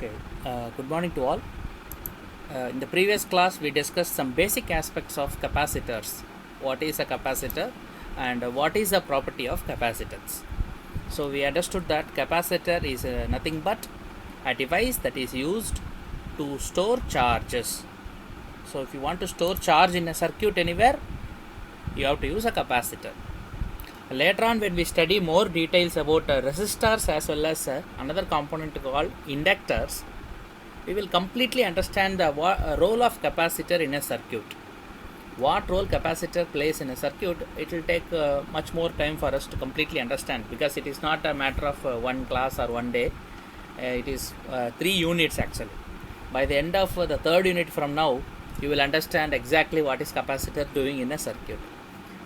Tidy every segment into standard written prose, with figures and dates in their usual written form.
Okay, good morning to all. In the previous class, we discussed some basic aspects of capacitors. What is a capacitor and what is the property of capacitance? So, we understood that capacitor is nothing but a device that is used to store charges. So, if you want to store charge in a circuit anywhere, you have to use a capacitor. Later on, when we study more details about resistors as well as another component called inductors, we will completely understand the role of capacitor in a circuit. What role capacitor plays in a circuit, it will take much more time for us to completely understand, because it is not a matter of one class or one day. It is 3 units actually. By the end of the 3rd unit from now, you will understand exactly what is capacitor doing in a circuit.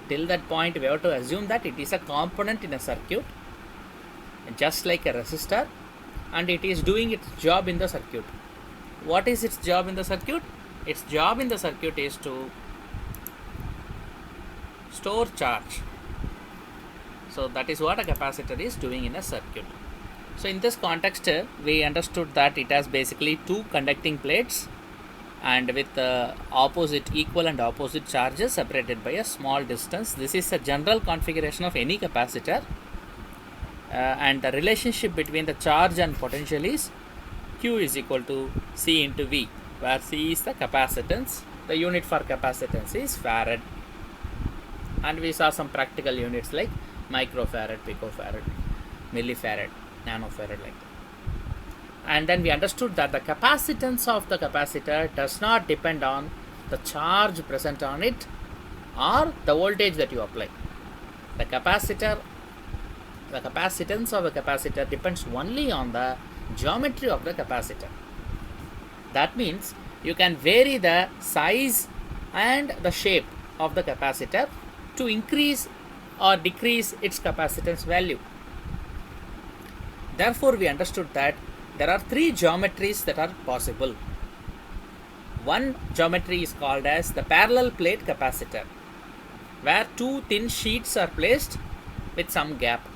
Till that point, we have to assume that it is a component in a circuit, just like a resistor, and it is doing its job in the circuit. What is its job in the circuit? Its job in the circuit is to store charge. So that is what a capacitor is doing in a circuit. So in this context, we understood that it has basically 2 conducting plates and with equal and opposite charges separated by a small distance. This is a general configuration of any capacitor, and the relationship between the charge and potential is Q is equal to C into V, where C is the capacitance. The unit for capacitance is farad, and we saw some practical units like microfarad, picofarad, millifarad, nanofarad, like that. And then we understood that the capacitance of the capacitor does not depend on the charge present on it or the voltage that you apply. The capacitance of the capacitor depends only on the geometry of the capacitor. That means you can vary the size and the shape of the capacitor to increase or decrease its capacitance value. Therefore, we understood that there are 3 geometries that are possible. One geometry is called as the parallel plate capacitor, where 2 thin sheets are placed with some gap.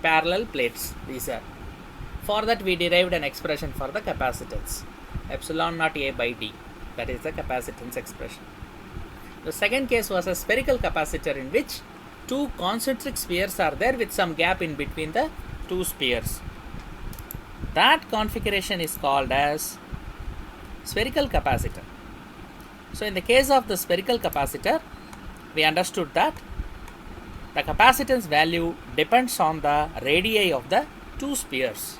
Parallel plates, these are. For that, we derived an expression for the capacitance, epsilon naught A by D. That is the capacitance expression. The second case was a spherical capacitor, in which 2 concentric spheres are there with some gap in between the 2 spheres. That configuration is called as spherical capacitor. So in the case of the spherical capacitor, we understood that the capacitance value depends on the radii of the 2 spheres.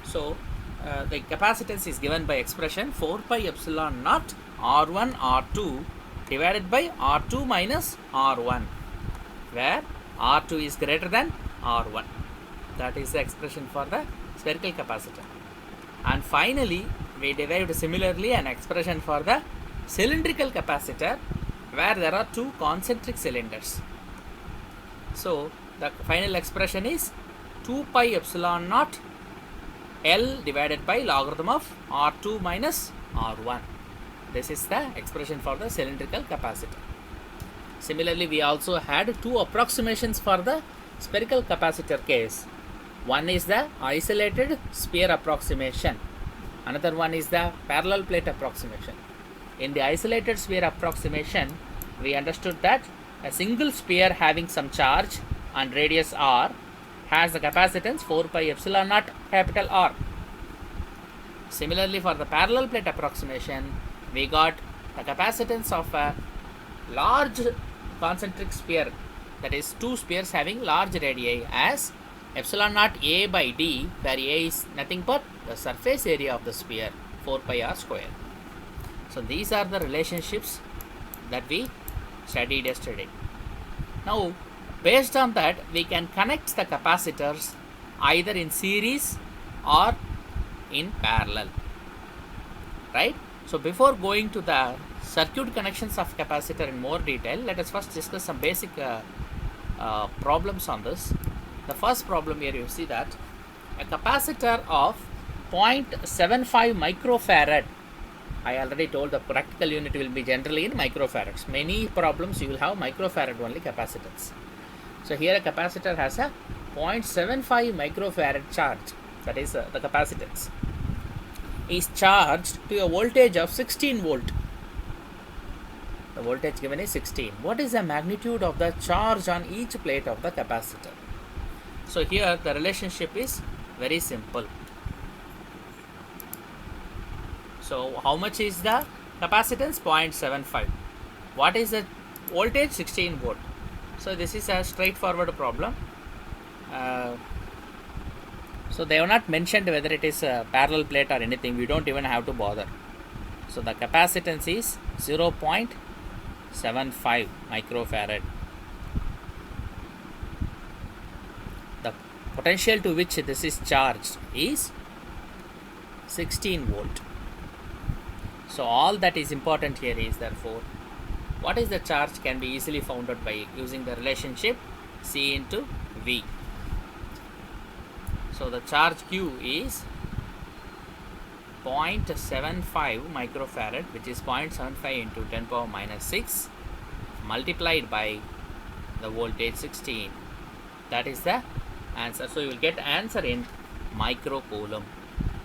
So the capacitance is given by expression 4 pi epsilon naught R1 R2 divided by R2 minus R1, where R2 is greater than R1. That is the expression for the spherical capacitor. And finally, we derived similarly an expression for the cylindrical capacitor, where there are 2 concentric cylinders. So the final expression is 2 pi epsilon naught L divided by logarithm of R2 minus R1. This is the expression for the cylindrical capacitor. Similarly, we also had 2 approximations for the spherical capacitor case. One is the isolated sphere approximation. Another one is the parallel plate approximation. In the isolated sphere approximation, we understood that a single sphere having some charge and radius r has the capacitance 4 pi epsilon naught capital R. Similarly, for the parallel plate approximation, we got the capacitance of a large concentric sphere, that is 2 spheres having large radii, as epsilon naught A by D, where A is nothing but the surface area of the sphere, 4 pi r square. So these are the relationships that we studied yesterday. Now, based on that, we can connect the capacitors either in series or in parallel, right? So before going to the circuit connections of capacitor in more detail, let us first discuss some basic problems on this. The first problem here, you see that a capacitor of 0.75 microfarad, I already told the practical unit will be generally in microfarads. Many problems you will have microfarad only capacitance. So here a capacitor has a 0.75 microfarad charge, that is the capacitance. is charged to a voltage of 16 volt. The voltage given is 16. What is the magnitude of the charge on each plate of the capacitor? So here the relationship is very simple. So how much is the capacitance? 0.75. What is the voltage? 16 volt. So this is a straightforward problem. So they have not mentioned whether it is a parallel plate or anything. We don't even have to bother. So the capacitance is 0.75 microfarad. The potential to which this is charged is 16 volt. So all that is important here is, therefore, what is the charge can be easily found out by using the relationship C into V. So the charge Q is 0.75 microfarad, which is 0.75 into 10 power minus 6 multiplied by the voltage 16. That is the answer. So you will get answer in microcoulomb.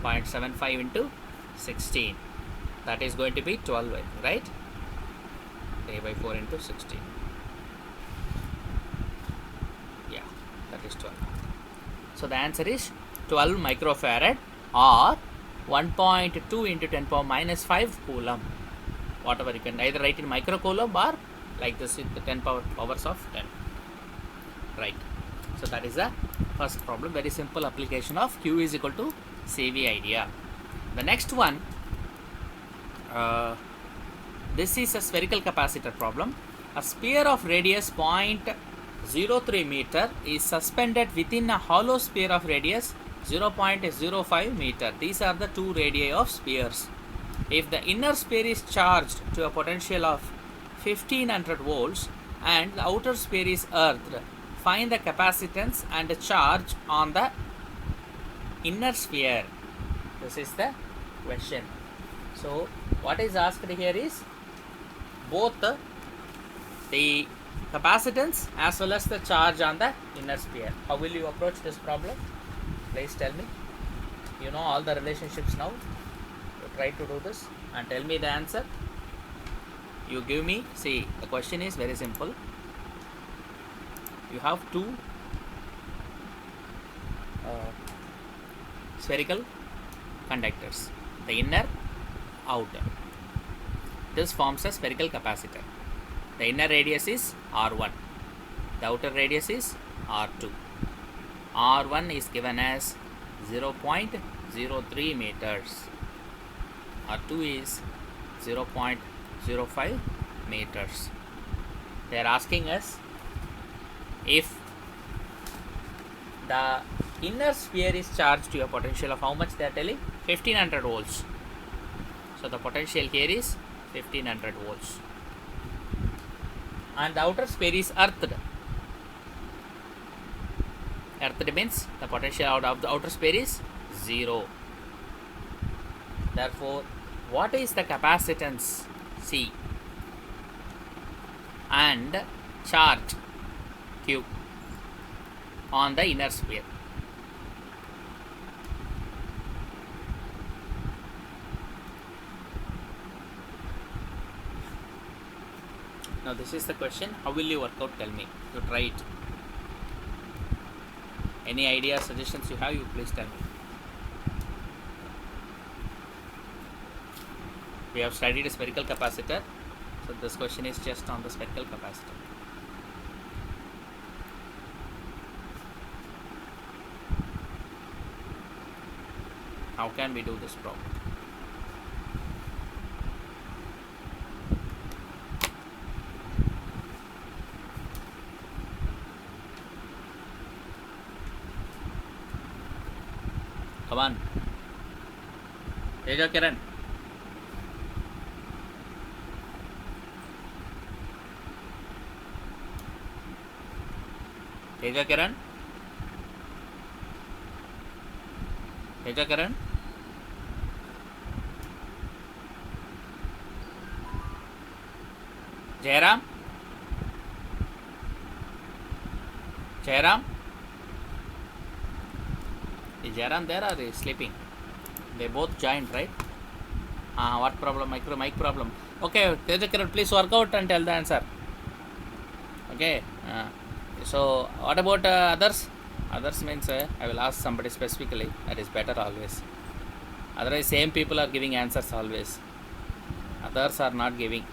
0.75 into 16. That is going to be 12, right? 3 by 4 into 16. Yeah, that is 12. So the answer is 12 microfarad or 1.2 into 10 power minus 5 coulomb. Whatever, you can either write in microcoulomb or like this with the 10 powers of 10. Right. So that is the first problem. Very simple application of Q is equal to CV idea. The next one, this is a spherical capacitor problem. A sphere of radius 0.03 meter is suspended within a hollow sphere of radius 0.05 meter. These are the two radii of spheres. If the inner sphere is charged to a potential of 1500 volts and the outer sphere is earthed, find the capacitance and the charge on the inner sphere. This is the question. So what is asked here is both the capacitance as well as the charge on the inner sphere. How will you approach this problem? Please tell me. You know all the relationships now. You try to do this and tell me the answer. You give me, see, the question is very simple. You have two spherical conductors, the inner, outer. This forms a spherical capacitor. The inner radius is R1, the outer radius is R2. R1 is given as 0.03 meters, R2 is 0.05 meters. They are asking us if the inner sphere is charged to a potential of how much they are telling? 1500 volts. So the potential here is 1500 volts. And the outer sphere is earthed. Earthed means the potential out of the outer sphere is 0. Therefore, what is the capacitance C and charge Q on the inner sphere? Now this is the question. How will you work out? Tell me. You try it. Any ideas, suggestions you have, you please tell me. We have studied a spherical capacitor. So this question is just on the spherical capacitor. How can we do this problem? Come on. Teja Kiran. Teja Kiran. Teja Kiran. Jairam. Jairam. Is Jairam there or is sleeping? They both joined, right? What problem? Mic problem. Okay, Tejakiran, please work out and tell the answer. Okay. So what about others? Others means I will ask somebody specifically. That is better always. Otherwise, same people are giving answers always. Others are not giving.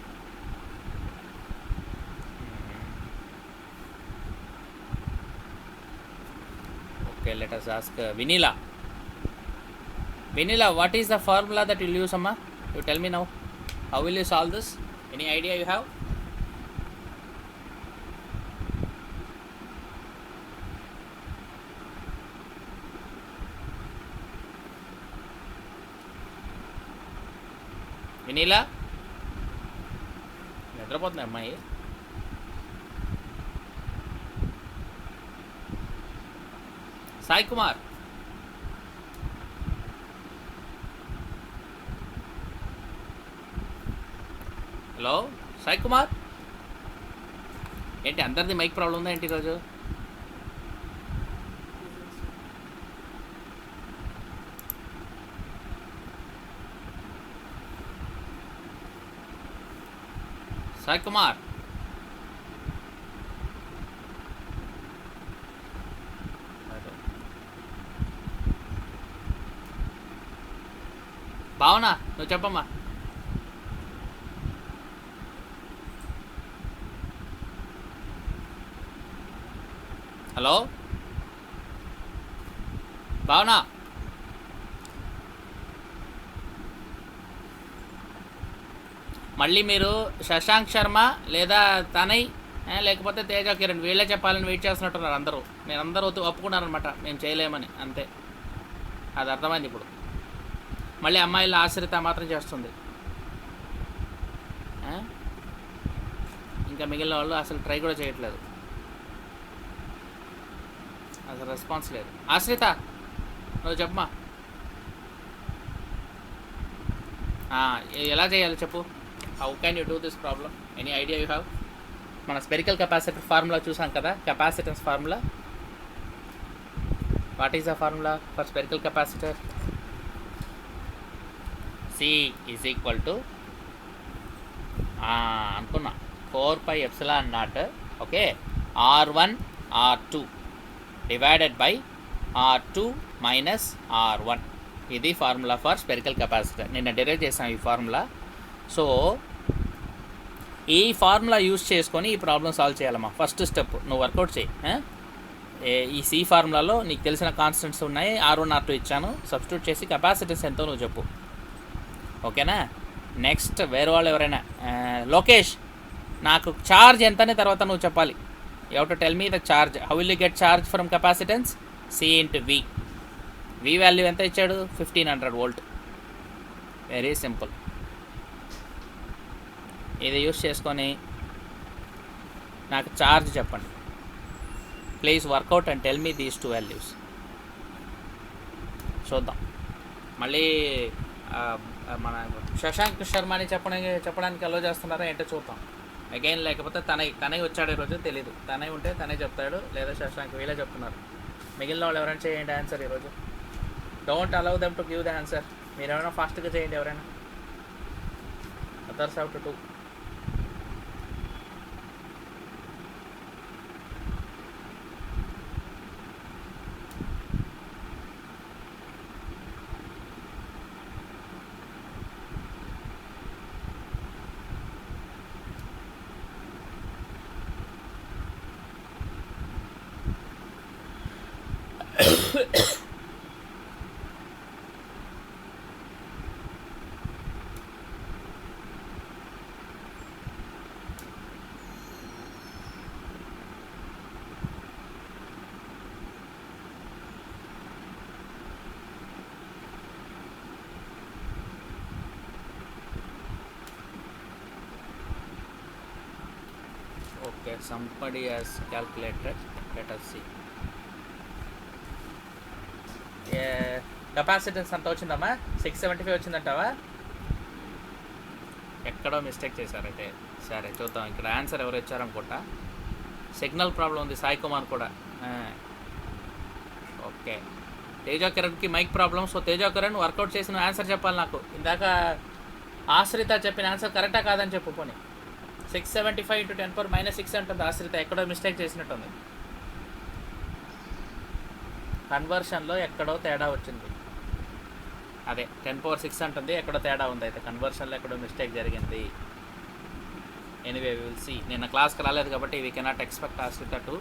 Okay, let us ask Vinila. Vinila, what is the formula that you will use, Amma? You tell me now. How will you solve this? Any idea you have? Vinila? నిద్రపోతుంది అమ్మాయి. Sai Kumar, hello Sai Kumar, ఏంటి అందరిది mic problem ఉందా ఏంటి ఈరోజు? సాయి కుమార్, భావన నువ్వు చెప్పమ్మా. హలో భావన, మళ్ళీ మీరు శశాంక్ శర్మ లేదా తనయ్ లేకపోతే తేజ కిరణ్ వీళ్ళే చెప్పాలని వెయిట్ చేస్తున్నట్టున్నారు అందరూ. నేను అందరూ ఒప్పుకున్నారనమాట మేము చేయలేమని, అంతే. అది అర్థమైంది ఇప్పుడు. మళ్ళీ అమ్మాయిల ఆశ్రిత మాత్రం చేస్తుంది. ఇంకా మిగిలిన వాళ్ళు అసలు ట్రై కూడా చేయట్లేదు, అసలు రెస్పాన్స్ లేదు. ఆశ్రిత నువ్వు చెప్పమా, ఎలా చేయాలి చెప్పు. How can you do this problem? Any idea you have? మన స్పెరికల్ కెపాసిటర్ ఫార్ములా చూసాం కదా, capacitance formula. What is the formula for spherical capacitor? C is equal to అనుకున్నా 4πε0, okay, R1 R2 divided by R2 minus R1. ఇది formula for spherical capacitor. నిన్న derive చేసాం ఈ formula. So ఈ formula use చేసుకొని ఈ ప్రాబ్లం సాల్వ్ చేయాలమ్మా. First step నువ్వు వర్కౌట్ చేయి. ఈ సి ఫార్ములాలో నీకు తెలిసిన కాన్స్టెంట్స్ ఉన్నాయి, R1 R2 ఇచ్చాను, సబ్స్టిట్యూట్ చేసి కెపాసిటెన్స్ ఎంతో నువ్వు చెప్పు, ఓకేనా? నెక్స్ట్ వేరే వాళ్ళు ఎవరైనా, లోకేష్ నాకు ఛార్జ్ ఎంతనే తర్వాత నువ్వు చెప్పాలి. You have to tell me the charge. How will you get charge from capacitance? C into V. V value ఎంత ఇచ్చాడు? 1500 volt. Very simple. ఇది యూస్ చేసుకొని నాకు ఛార్జ్ చెప్పండి. Please work out and tell me these 2 values. చూద్దాం. మళ్ళీ మన శశాంక్ శర్మ అని చెప్పడానికి అలో చేస్తున్నారా ఏంటో చూద్దాం అగైన్. లేకపోతే తనయ్య వచ్చాడు ఈరోజు, తెలీదు. తనయ్య ఉంటే తనే చెప్తాడు, లేదా శశాంక్, వీళ్ళే చెప్తున్నారు. మిగిలిన వాళ్ళు ఎవరైనా చేయండి ఆన్సర్ ఈరోజు. Don't allow them to give the answer. మీరు ఎవరైనా ఫాస్ట్గా చేయండి ఎవరైనా. Others have to do. Okay, somebody has calculated. Let us see. Capacitance అంత వచ్చిందమ్మా? 675 వచ్చిందంటావా? ఎక్కడో మిస్టేక్ చేశారైతే. సరే చూద్దాం. ఇక్కడ ఆన్సర్ ఎవరు ఇచ్చారనుకుంటా. సిగ్నల్ ప్రాబ్లం ఉంది సాయి కుమార్ కూడా. ఓకే తేజకిరణ్కి mic problem. So Tejakiran work out చేసిన ఆన్సర్ చెప్పాలి నాకు. ఇందాక ఆశ్రిత చెప్పిన ఆన్సర్ కరెక్టా కాదని చెప్పు. పోనీ 675 × 10⁻6 అంటుంది ఆశ్రిత. ఎక్కడో మిస్టేక్ చేసినట్టుంది, కన్వర్షన్లో ఎక్కడో తేడా వచ్చింది. అదే 10⁻6 అంటుంది, ఎక్కడో తేడా ఉంది. అయితే కన్వర్షన్లో ఎక్కడో మిస్టేక్ జరిగింది. Anyway we will see. నిన్న క్లాస్కి రాలేదు కాబట్టి we cannot expect Ashrita to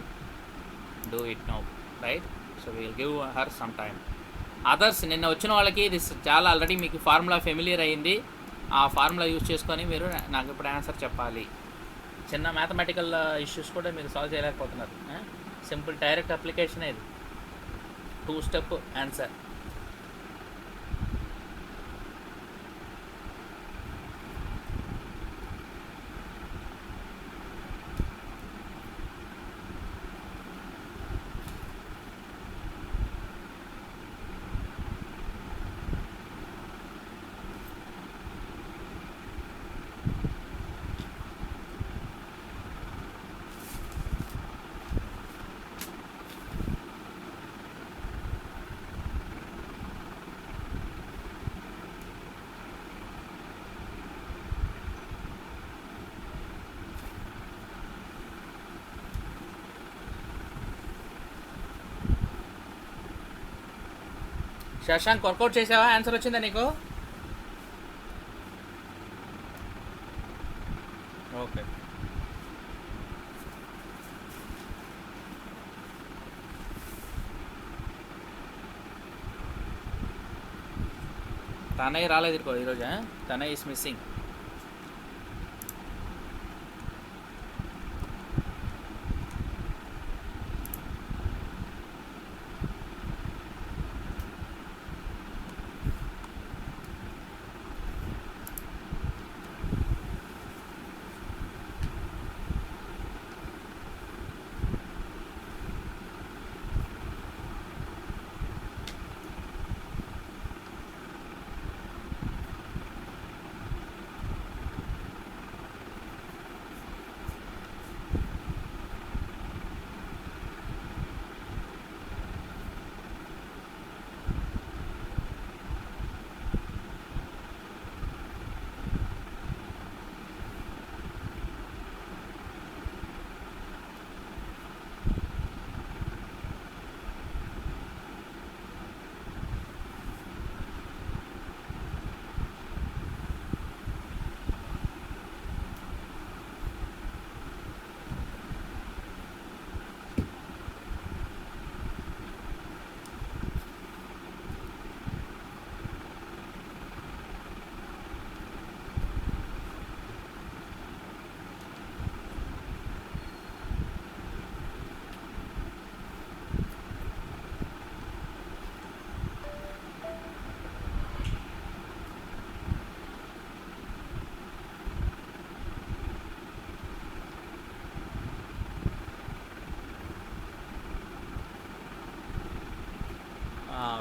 do it now, right? So we will give her some time. Others నిన్న వచ్చిన వాళ్ళకి ఇది చాలా ఆల్రెడీ మీకు ఫార్ములా ఫెమిలియర్ అయ్యింది. ఆ ఫార్ములా యూజ్ చేసుకొని మీరు నాకు ఇప్పుడు ఆన్సర్ చెప్పాలి. చిన్న మ్యాథమెటికల్ ఇష్యూస్ కూడా మీరు సాల్వ్ చేయలేకపోతున్నారు. సింపుల్ డైరెక్ట్ అప్లికేషన్ ఇది, 2 స్టెప్ ఆన్సర్. శశాంక్ వర్కౌట్ చేసావా? ఆన్సర్ వచ్చిందా నీకు? ఓకే. తనయ్య రాలేదు ఈరోజు. Tanayya is missing.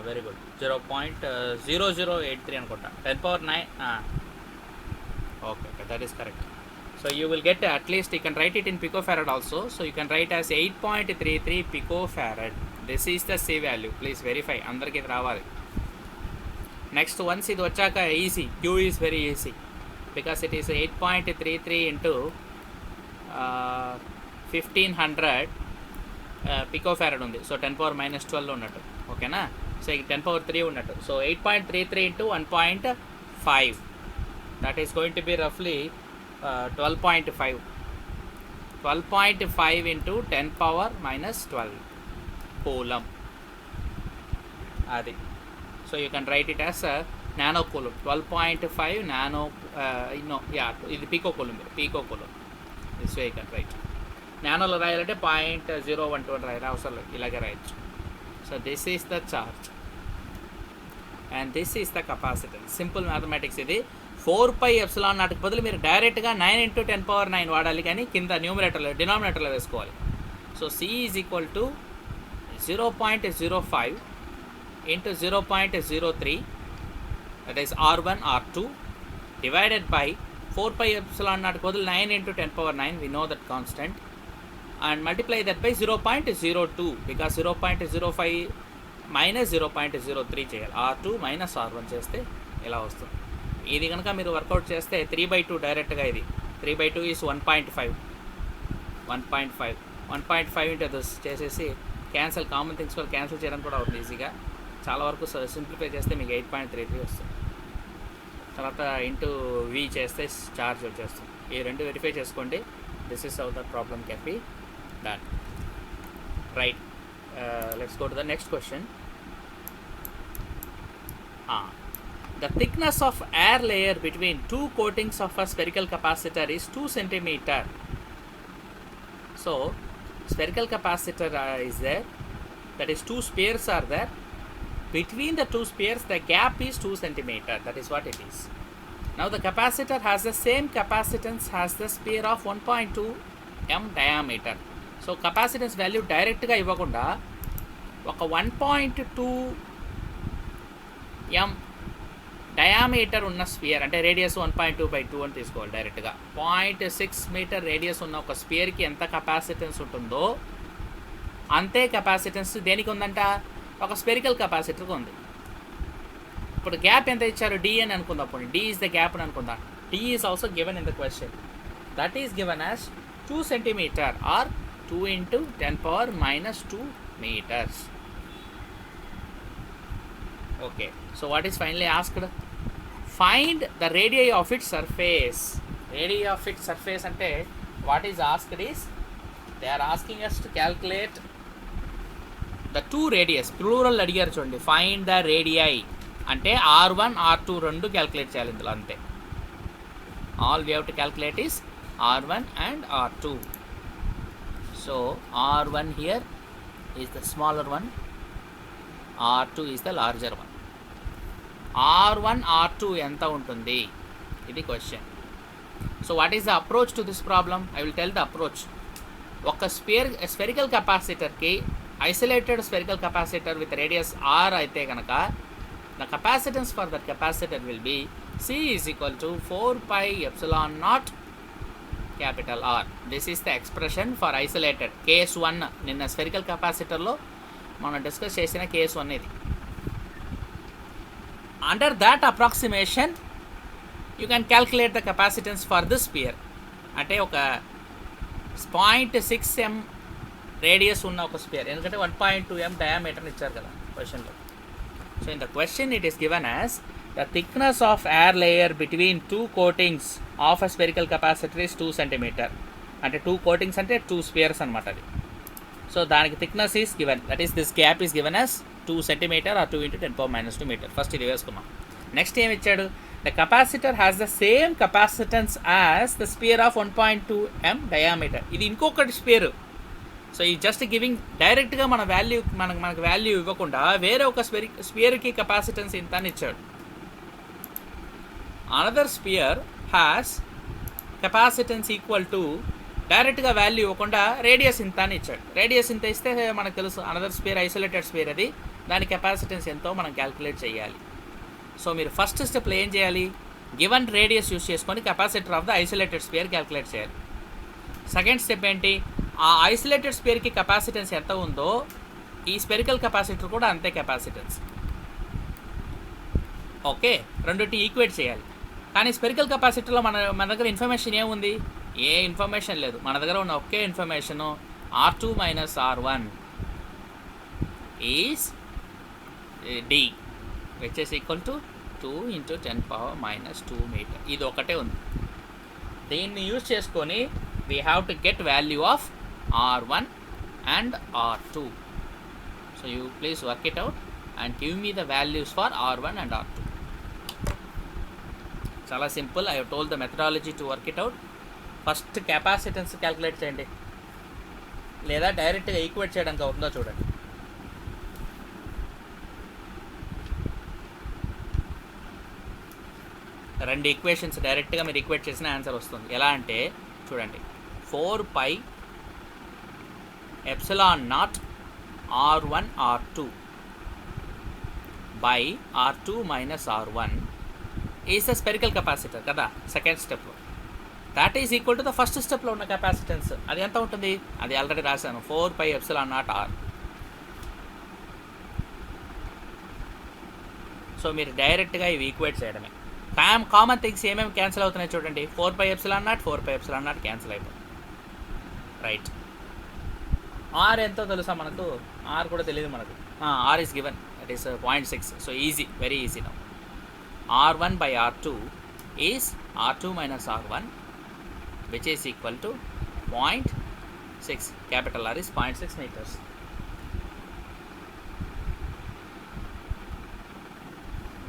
Very good. 0.0083 అనుకుంటా. 10⁻9. Okay, that is correct. So you will get at least you can write it in picofarad also. So you can write as 8.33 picofarad. This is the C value. Please verify, అందరికి ఇది రావాలి. Next ones ఇది వచ్చాక easy, Q is very easy because it is 8.33 into 1500 picofarad ఉంది. So 10⁻−12 ఉన్నట్టు, ఓకేనా? So 10⁻3 ఉన్నట్టు. So 8.33 into 1.5, that is going to be రఫ్లీ 12.5. 12.5 ఇంటూ 10⁻−12 కూలం అది. So you can write it as nano coulomb. 12.5 nano ఇది pico coulomb. This way you can write. నానోలో రాయాలంటే 0.012 రాయాలి, అవసరం లేదు, ఇలాగే రాయొచ్చు. So this is the charge and this is the capacitance. Simple mathematics ఇది. 4πε0 నాటికి బదులు మీరు డైరెక్ట్గా 9 × 10⁻9 వాడాలి, కానీ కింద డినామినేటర్లో వేసుకోవాలి. So C is equal to 0.05 into 0.03, that is R1 R2 divided by 4πε0 నాటికి బదులు 9 × 10⁻9, we know that constant, and multiply that by 0.02 because 0.05 minus 0.03 చేయాలి. R2 మైనస్ R1 చేస్తే ఇలా వస్తుంది. ఇది కనుక మీరు వర్కౌట్ చేస్తే 3/2 డైరెక్ట్గా ఇది 3/2 ఈజ్ 1.5 ఇంటూ దిస్ చేసేసి క్యాన్సిల్, కామన్ థింగ్స్ కూడా క్యాన్సిల్ చేయడం కూడా అవుతుంది ఈజీగా. చాలా వరకు సింప్లిఫై చేస్తే మీకు 8.33 వస్తుంది. తర్వాత ఇంటూ వి చేస్తే చార్జ్ వచ్చేస్తుంది. ఈ రెండు వెరిఫై చేసుకోండి. This is how the problem can be done. Right, let's go to the next question. The thickness of air layer between two coatings of a spherical capacitor is 2 cm. So spherical capacitor is there, that is 2 spheres are there. Between the 2 spheres the gap is 2 cm. That is what it is. Now the capacitor has the same capacitance as the sphere of 1.2 m diameter. So capacitance value direct ga ivvakunda oka 1.2 m diameter ఉన్న spear, అంటే radius 1.2/2 అని తీసుకోవాలి డైరెక్ట్గా. 0.6 metre radius ఉన్న ఒక స్పియర్కి ఎంత capacitance ఉంటుందో అంతే కెపాసిటెన్స్ దేనికి ఉందంట, ఒక స్పెరికల్ కెపాసిటర్కి ఉంది. ఇప్పుడు గ్యాప్ ఎంత ఇచ్చారు, డి అని అనుకుందాం. అప్పుడు డి ఈజ్ ద గ్యాప్ అని అనుకుందాం. D is also given in the question. That is given as 2 centimetre or 2 × 10⁻² meters. Okay, so what is finally asked? Find the radii of its surface. Radii of its surface ante what is asked is, they are asking us to calculate the two radius. Plural అడిగారు చూడండి. Find the radii అంటే R1 R2 రెండు calculate చేయాలి ఇందులో అంతే. All we have to calculate is R1 and R2. So R1 here is the smaller one, R2 is the larger one. R1 R2 ఎంత ఉంటుంది, ఇది question. So what is the approach to this problem? I will tell the approach. ఒక spherical కెపాసిటర్కి, isolated spherical capacitor with radius R అయితే కనుక the capacitance for that capacitor will be C is equal to 4πε0 capital R. This is the expression for isolated. Case 1 నిన్న spherical కెపాసిటర్లో మనం discuss చేసిన case 1 ఇది. Under that approximation you can calculate the capacitance for this sphere. అంటే ఒక 0.6 m radius ఉన్న ఒక spear, ఎందుకంటే 1.2 m డయామీటర్ ఇచ్చారు కదా క్వశ్చన్లో. So in the question it is given as the thickness of air layer between 2 coatings of a spherical capacitor is 2 cm. అంటే 2 coatings అంటే 2 spheres అనమాట అది. సో దానికి thickness is given, that is this gap is given as 2 cm or 2 × 10⁻² meter. First ఇది వేసుకున్నాం. Next ఏమి ఇచ్చాడు, the capacitor has the same capacitance as the spear of 1.2 m diameter. ఇది ఇంకొకటి స్పియర్. సో ఈ జస్ట్ గివింగ్ డైరెక్ట్గా మనకు value ఇవ్వకుండా వేరే ఒక స్పియర్కి కెపాసిటెన్స్ ఇంత అని ఇచ్చాడు. Another sphere has capacitance equal to, డైరెక్ట్గా వాల్యూ ఇవ్వకుండా రేడియస్ ఇంత అని ఇచ్చాడు. రేడియస్ ఇంత ఇస్తే మనకు తెలుసు అనదర్ స్పియర్ ఐసోలేటెడ్ స్పియర్ అది, దాని కెపాసిటెన్స్ ఎంతో మనం క్యాల్కులేట్ చేయాలి. సో మీరు ఫస్ట్ స్టెప్లో ఏం చేయాలి, గివెన్ రేడియస్ యూస్ చేసుకొని capacitor of the isolated sphere calculate చేయాలి. సెకండ్ స్టెప్ ఏంటి, ఆ ఐసోలేటెడ్ స్పియర్కి కెపాసిటెన్స్ ఎంత ఉందో ఈ స్పెరికల్ కెపాసిటర్ కూడా అంతే కెపాసిటెన్స్. ఓకే, రెండింటి ఈక్వేట్ చేయాలి. కానీ స్పెరికల్ కెపాసిటర్లో మన దగ్గర ఇన్ఫర్మేషన్ ఏముంది, ఏ ఇన్ఫర్మేషన్ లేదు. మన దగ్గర ఉన్న ఒకే information R2 minus R1 is D, which is equal to 2 × 10⁻² meter. ఇది ఒకటే ఉంది. దీన్ని యూజ్ చేసుకొని we have to get value of R1 and R2. So you please work it out and give me the values for R1 and R2. చాలా simple. I have told the methodology to work it out. First capacitance calculate చేయండి, లేదా డైరెక్ట్గా equate చేయడానికి అవుతుందో చూడండి. రెండు equations డైరెక్ట్గా మీరు ఈక్వేట్ చేసిన ఆన్సర్ వస్తుంది. ఎలా అంటే చూడండి, 4πε0 R1 R2 by R2 minus R1 is the spherical capacitor కదా సెకండ్ స్టెప్లో. That is equal to the first స్టెప్లో ఉన్న కెపాసిటెన్స్. అది ఎంత ఉంటుంది, అది ఆల్రెడీ రాశాను, 4πε0 R. సో మీరు డైరెక్ట్గా ఇవి ఈక్వేట్ చేయడమే. కామన్ థింగ్స్ ఏమేమి క్యాన్సిల్ అవుతున్నాయి చూడండి. 4πε0 4πε0 క్యాన్సిల్ అయిపోతుంది. రైట్. ఆర్ ఎంతో తెలుసా మనకు? ఆర్ కూడా తెలియదు మనకు. R is given, that is 0.6. So easy, very easy now. R1/R2 is R2 minus R1, which is equal to 0.6. Capital R is 0.6 meters.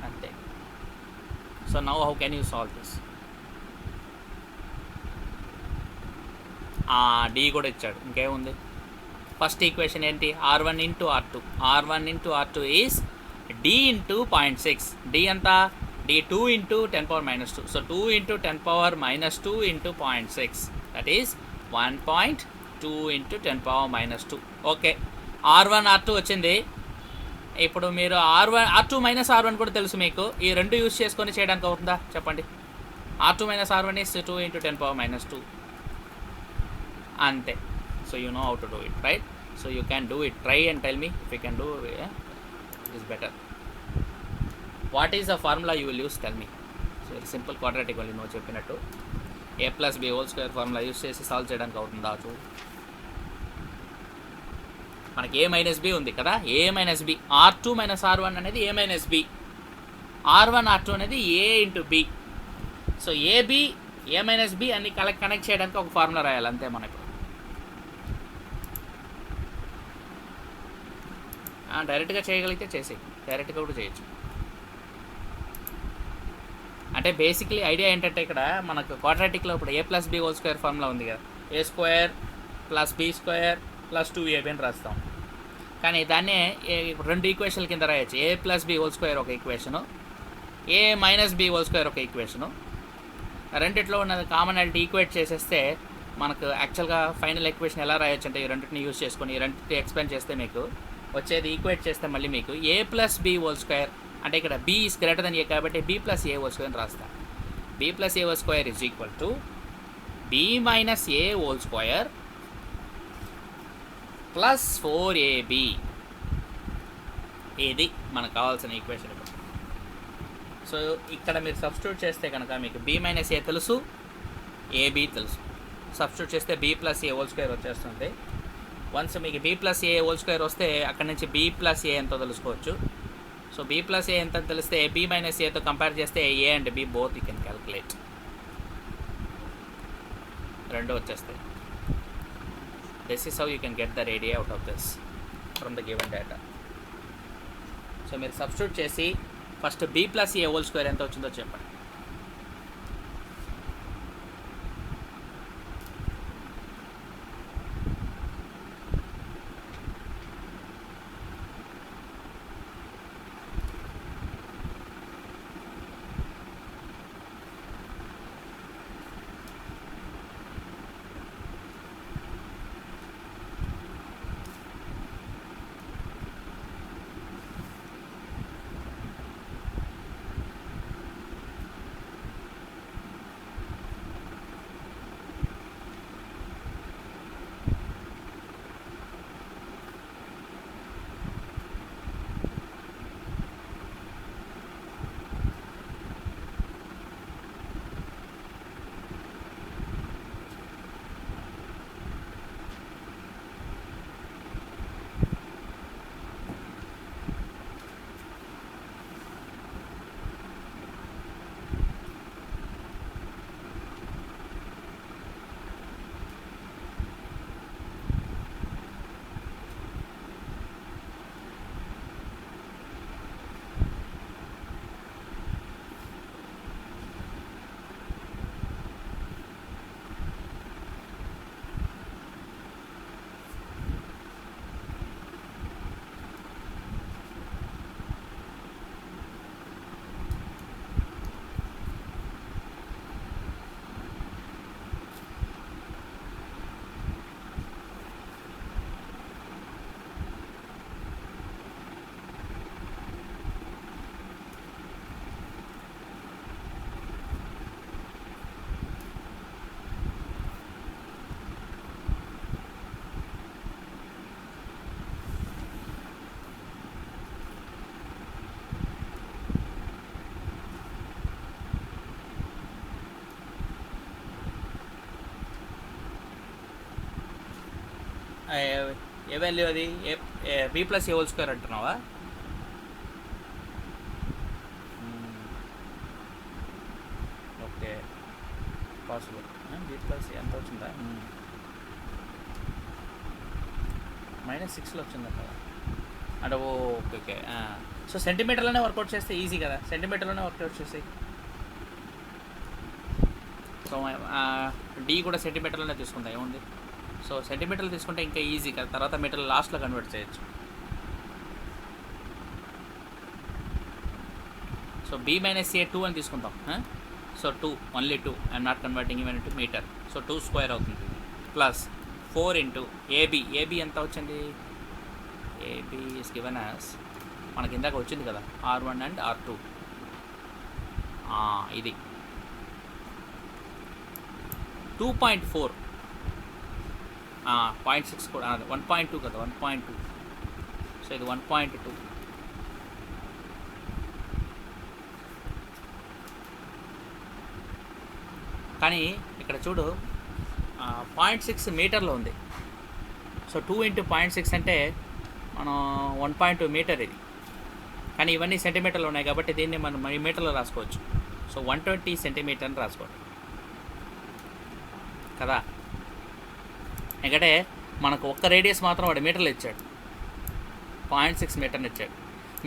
Ante. So now how can you solve this? D కూడా ఇచ్చాడు, ఇంకేముంది? First equation ఏంటి? R1 into R2. R1 into R2 is D into 0.6. D ఎంత? D 2 into 10 power minus 2. So 2 into 10 power minus 2 into 0.6. That is 1.2 into 10 power minus 2. Okay, R1 R2 వచ్చింది. ఇప్పుడు మీరు R2 minus R1 కూడా తెలుసు మీకు. ఈ రెండు యూజ్ చేసుకొని చేయడానికి అవుతుందా చెప్పండి? R2 minus R1 is 2 into 10 power minus 2. అంతే. So you know how to do it, right? So you can do it. Try and tell me if you can do it. It is better. What is the formula you will use? Tell me. So simple quadratic only, no చెప్పినట్టు a plus b whole square formula use చేసి solve చేయడానికి అవుతుందా చూడు. మనకి a minus b ఉంది కదా, a minus b. R2 minus R1 అనేది a minus b, R1 R2 అనేది a into b. So ab a minus b అన్ని కనెక్ట్ చేయడానికి ఒక ఫార్ములా రాయాలి అంతే మనకు. డైరెక్ట్గా చేయగలిగితే చేసి డైరెక్ట్గా కూడా చేయొచ్చు. అంటే బేసిక్లీ ఐడియా ఏంటంటే ఇక్కడ మనకు క్వాడ్రాటిక్లో ఇప్పుడు a plus b whole square formula ఉంది కదా, a square plus b square plus 2ab అని రాస్తాం. కానీ దాన్నే రెండు ఈక్వేషన్ల కింద రాయొచ్చు. a plus b whole square ఒక equation, a minus b whole square ఒక ఈక్వేషను. రెండిట్లో ఉన్న కామనాలిటీ ఈక్వేట్ చేసేస్తే మనకు యాక్చువల్గా ఫైనల్ ఈక్వేషన్ ఎలా రాయొచ్చు అంటే ఈ రెండింటిని యూజ్ చేసుకొని ఈ రెండింటిని ఎక్స్ప్లెయిన్ చేస్తే మీకు వచ్చేది ఈక్వేట్ చేస్తే మళ్ళీ మీకు a plus b whole square అంటే ఇక్కడ b is greater than a కాబట్టి b plus a whole square అని రాస్తాం. b plus a whole square is equal to b minus a whole square plus 4ab. ఇది మనకు కావాల్సిన ఈక్వేషన్. సో ఇక్కడ మీరు సబ్స్టిట్యూట్ చేస్తే కనుక మీకు b మైనస్ a తెలుసు, ab తెలుసు. సబ్స్టిట్యూట్ చేస్తే b plus a whole square వచ్చేస్తుంది. వన్స్ మీకు b plus a whole square వస్తే అక్కడ నుంచి b ప్లస్ a ఎంతో తెలుసుకోవచ్చు. సో b ప్లస్ a ఎంత తెలిస్తే b మైనస్ aతో కంపేర్ చేస్తే a and b both you can calculate. రెండు వచ్చేస్తాయి. This is how you can get the రేడియా out of this from the given data. So మీరు substitute చేసి first b plus a whole square ఎంత వచ్చిందో చెప్పండి. ఏ value అది B plus a whole square అంటున్నావా? Okay possible. B plus ఎంత వచ్చిందా? -6లో వచ్చిందంట అంటే. Okay okay. సో సెంటీమీటర్లోనే వర్కౌట్ చేస్తే ఈజీ కదా, సెంటీమీటర్లోనే వర్కౌట్ చేసి. సో డి కూడా సెంటీమీటర్లోనే తీసుకుందా, ఏముంది. సో సెంటీమీటర్లు తీసుకుంటే ఇంకా ఈజీ కదా, తర్వాత మీటర్లు లాస్ట్లో కన్వర్ట్ చేయొచ్చు. సో బి మైనస్ ఏ 2 అని తీసుకుంటాం. So 2 only 2, I'm not converting even into metre. So 2 square అవుతుంది ప్లస్ 4 ఇంటూ ఏబి ఎంత వచ్చింది? ఏబి ఇస్ గివెన్ యాజ్ మనకి ఇందాక వచ్చింది కదా R1 అండ్ R2. ఇది 2.4, 0.6 కూడా 1.2 కదా, 1.2. సో ఇది 1.2. కానీ ఇక్కడ చూడు 0.6 మీటర్లో ఉంది. సో 2 ఇంటూ 0.6 అంటే మనం 1.2 మీటర్ ఇది. కానీ ఇవన్నీ సెంటీమీటర్లు ఉన్నాయి కాబట్టి దీన్ని మనం మీటర్లో రాసుకోవచ్చు. సో 120 సెంటీమీటర్ అని రాసుకోండి కదా. ఎందుకంటే మనకు ఒక్క రేడియస్ మాత్రం వాడు మీటర్లు ఇచ్చాడు, 0.6 మీటర్ని ఇచ్చాడు,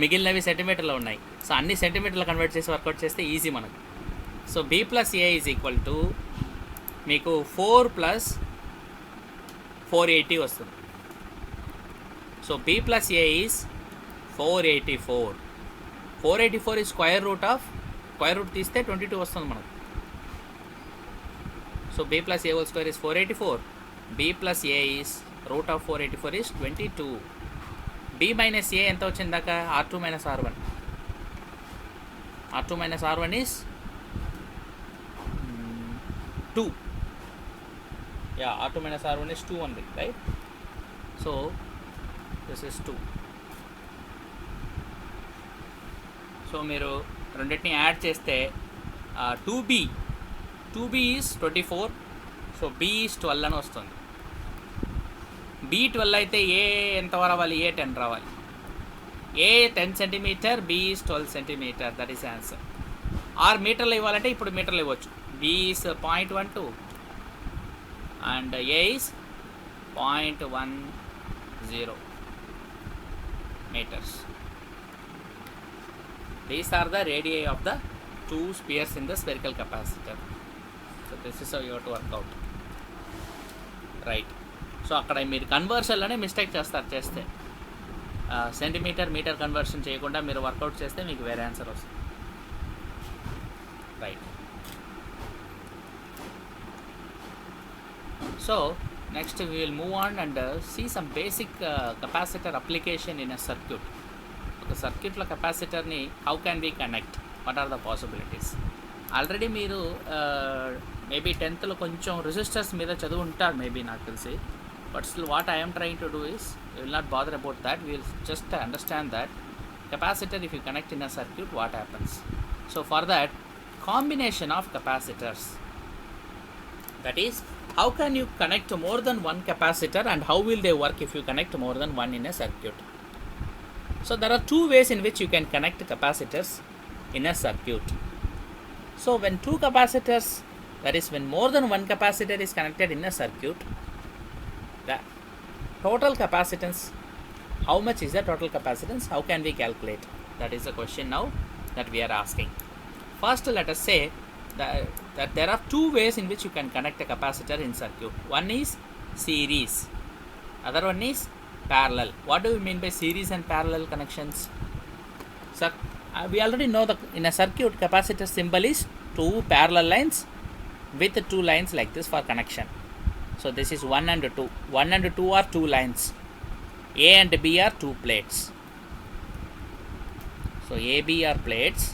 మిగిలినవి సెంటీమీటర్లో ఉన్నాయి. సో అన్ని సెంటీమీటర్లు కన్వర్ట్ చేసి వర్కౌట్ చేస్తే ఈజీ మనకు. So b plus a is equal to మీకు 4 + 480 వస్తుంది. So b plus a is 484. 484 is square root తీస్తే 22 వస్తుంది మనకు. So b plus a whole square is 484. B plus a is √484 is 22. B minus a ఎంత వచ్చింది దాకా? R2 minus R1. R2 minus R1 is 2. R2 minus R1 is 2 only, right? So this is 2. So మీరు రెండింటిని add చేస్తే 2b is 24. So b is 12 అని వస్తుంది. b 12 అయితే ఏ ఎంత రావాలి? ఏ 10 రావాలి. A 10 centimetre, b is 12 centimetre. That is answer. R మీటర్లు ఇవ్వాలంటే ఇప్పుడు మీటర్లు ఇవ్వచ్చు. b is 0.12 and a is 0.10 meters. These are the radii of the two spheres in the spherical capacitor. So this is how you have to work out, right? So అక్కడ మీరు కన్వర్షన్లోనే mistake చేస్తే centimetre metre conversion చేయకుండా మీరు work out చేస్తే మీకు వేరే answer వస్తుంది, right? So next we will move on and see some basic capacitor application in a circuit. ఒక సర్క్యూట్లో కెపాసిటర్ని how can we connect, what are the possibilities? Already మీరు మేబీ 10th కొంచెం రెసిస్టర్స్ మీద చదువు ఉంటారు మేబీ, నాకు తెలిసి. But still what I'm trying to do is you will not bother about that. We will just understand that capacitor, if you connect in a circuit, what happens. So for that, combination of capacitors, that is, how can you connect more than one capacitor and how will they work if you connect more than one in a circuit? So there are two ways in which you can connect capacitors in a circuit. So when two capacitors, that is when more than one capacitor is connected in a circuit, the total capacitance, how much is the total capacitance? How can we calculate? That is the question now that we are asking. First, let us say that there are two ways in which you can connect a capacitor in circuit. One is series, other one is parallel. What do we mean by series and parallel connections? Sir, we already know that in a circuit capacitor symbol is two parallel lines with two lines like this for connection. So this is 1 and 2. 1 and 2 are two lines. A and B are two plates. So AB are plates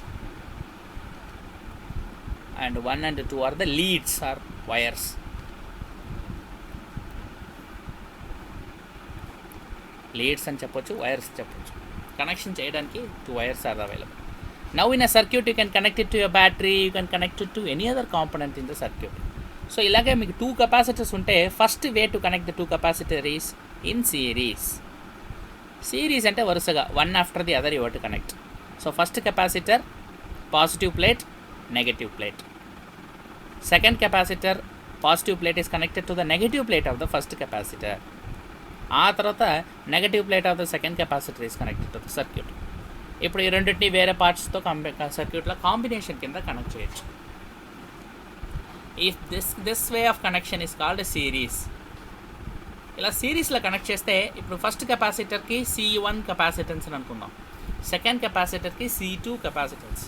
and 1 and 2 are the leads or wires. Leads అని చెప్పొచ్చు, wires చెప్పొచ్చు. Connection చేయడానికి 2 wires are available. Now in a circuit you can connect it to a battery, you can connect it to any other component in the circuit. So ఇలాగే మీకు 2 capacitors ఉంటే, first way to connect the 2 capacitor is in series. Series అంటే వరుసగా one after the other you have to connect. So first capacitor, positive plate, negative plate. Second capacitor, positive plate is connected to the negative plate of the first capacitor. ఆ తర్వాత negative plate of the second capacitor is connected to the circuit. ఇప్పుడు ఈ రెండింటిని వేరే పార్ట్స్తో సర్క్యూట్లో combination కింద connect చేయొచ్చు. If this way of connection is called series. ఇలా సిరీస్లో కనెక్ట్ చేస్తే ఇప్పుడు ఫస్ట్ కెపాసిటర్కి C1 కెపాసిటెన్స్ అని అనుకుందాం, సెకండ్ కెపాసిటర్కి C2 capacitance.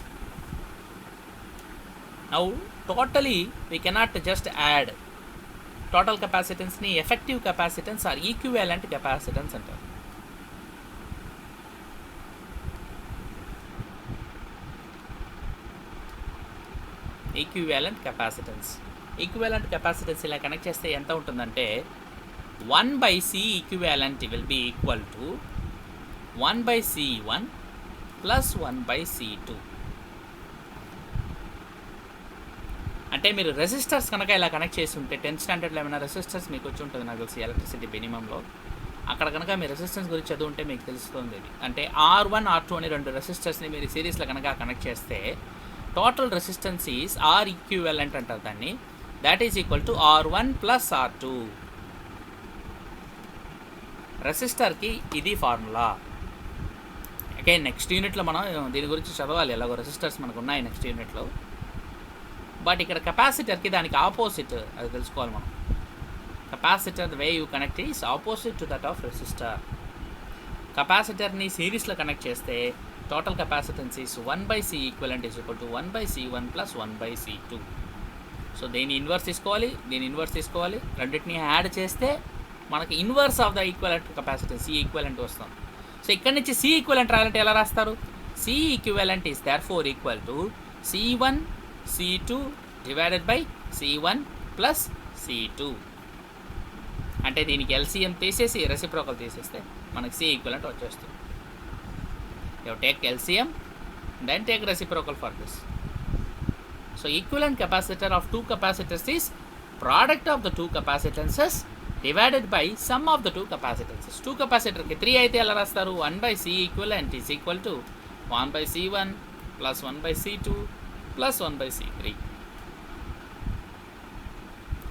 Now totally we cannot just add total కెపాసిటెన్స్ని effective capacitance or equivalent capacitance అంటారు. Equivalent capacitance. ఈక్వివాలెంట్ కెపాసిటెన్స్ ఇలా కనెక్ట్ చేస్తే ఎంత ఉంటుందంటే 1/C equivalent will be equal to 1/C1 plus 1/C2. అంటే మీరు రెసిస్టర్స్ కనుక ఇలా కనెక్ట్ చేసి ఉంటే 10th స్టాండర్డ్లో ఏమైనా రెసిస్టర్స్ మీకు వచ్చి ఉంటుంది నాకు తెలిసి ఎలక్ట్రిసిటీ మినిమంలో. అక్కడ కనుక మీరు రెసిస్టెన్స్ గురించి చదువుంటే మీకు తెలుస్తుంది. ఇది అంటే R1 R2 అని రెండు రెసిస్టర్స్ని మీరు సిరీస్లో కనుక కనెక్ట్ చేస్తే total resistance is are equivalent అంటారు దాన్ని. That is equal to R1 plus R2. రెసిస్టర్కి ఇది ఫార్ములా. ఓకే, నెక్స్ట్ యూనిట్లో మనం దీని గురించి చదవాలి, ఎలాగో రెసిస్టర్స్ మనకు ఉన్నాయి నెక్స్ట్ యూనిట్లో. బట్ ఇక్కడ కెపాసిటర్కి దానికి ఆపోజిట్, అది తెలుసుకోవాలి మనం. Capacitor the way you connect is opposite to that of resistor. కెపాసిటర్ని సిరీస్లో కనెక్ట్ చేస్తే total capacitance is 1/C equivalent is equal to 1/C1 plus 1/C2. So దీని ఇన్వర్స్ తీసుకోవాలి, దీని ఇన్వర్స్ తీసుకోవాలి, రెండింటిని యాడ్ చేస్తే మనకి inverse of the equivalent capacitance C equivalent వస్తుంది. సో ఇక్కడ నుంచి C ఈక్వలెంట్ రాయాలంటే ఎలా రాస్తారు? C equivalent is therefore equal to C1 C2 divided by C1 plus C2. అంటే దీనికి LCM తీసేసి రెసిప్రోకల్ తీసేస్తే మనకి C ఈక్వలెంట్ వచ్చేస్తుంది. You take LCM then take reciprocal for this. So equivalent capacitor of two capacitors is product of the two capacitances divided by sum of the two capacitances. Two కెపాసిటర్కి 3 అయితే ఎలా రాస్తారు? 1/C equivalent is equal to 1/C1 plus 1/C2 plus 1/C3.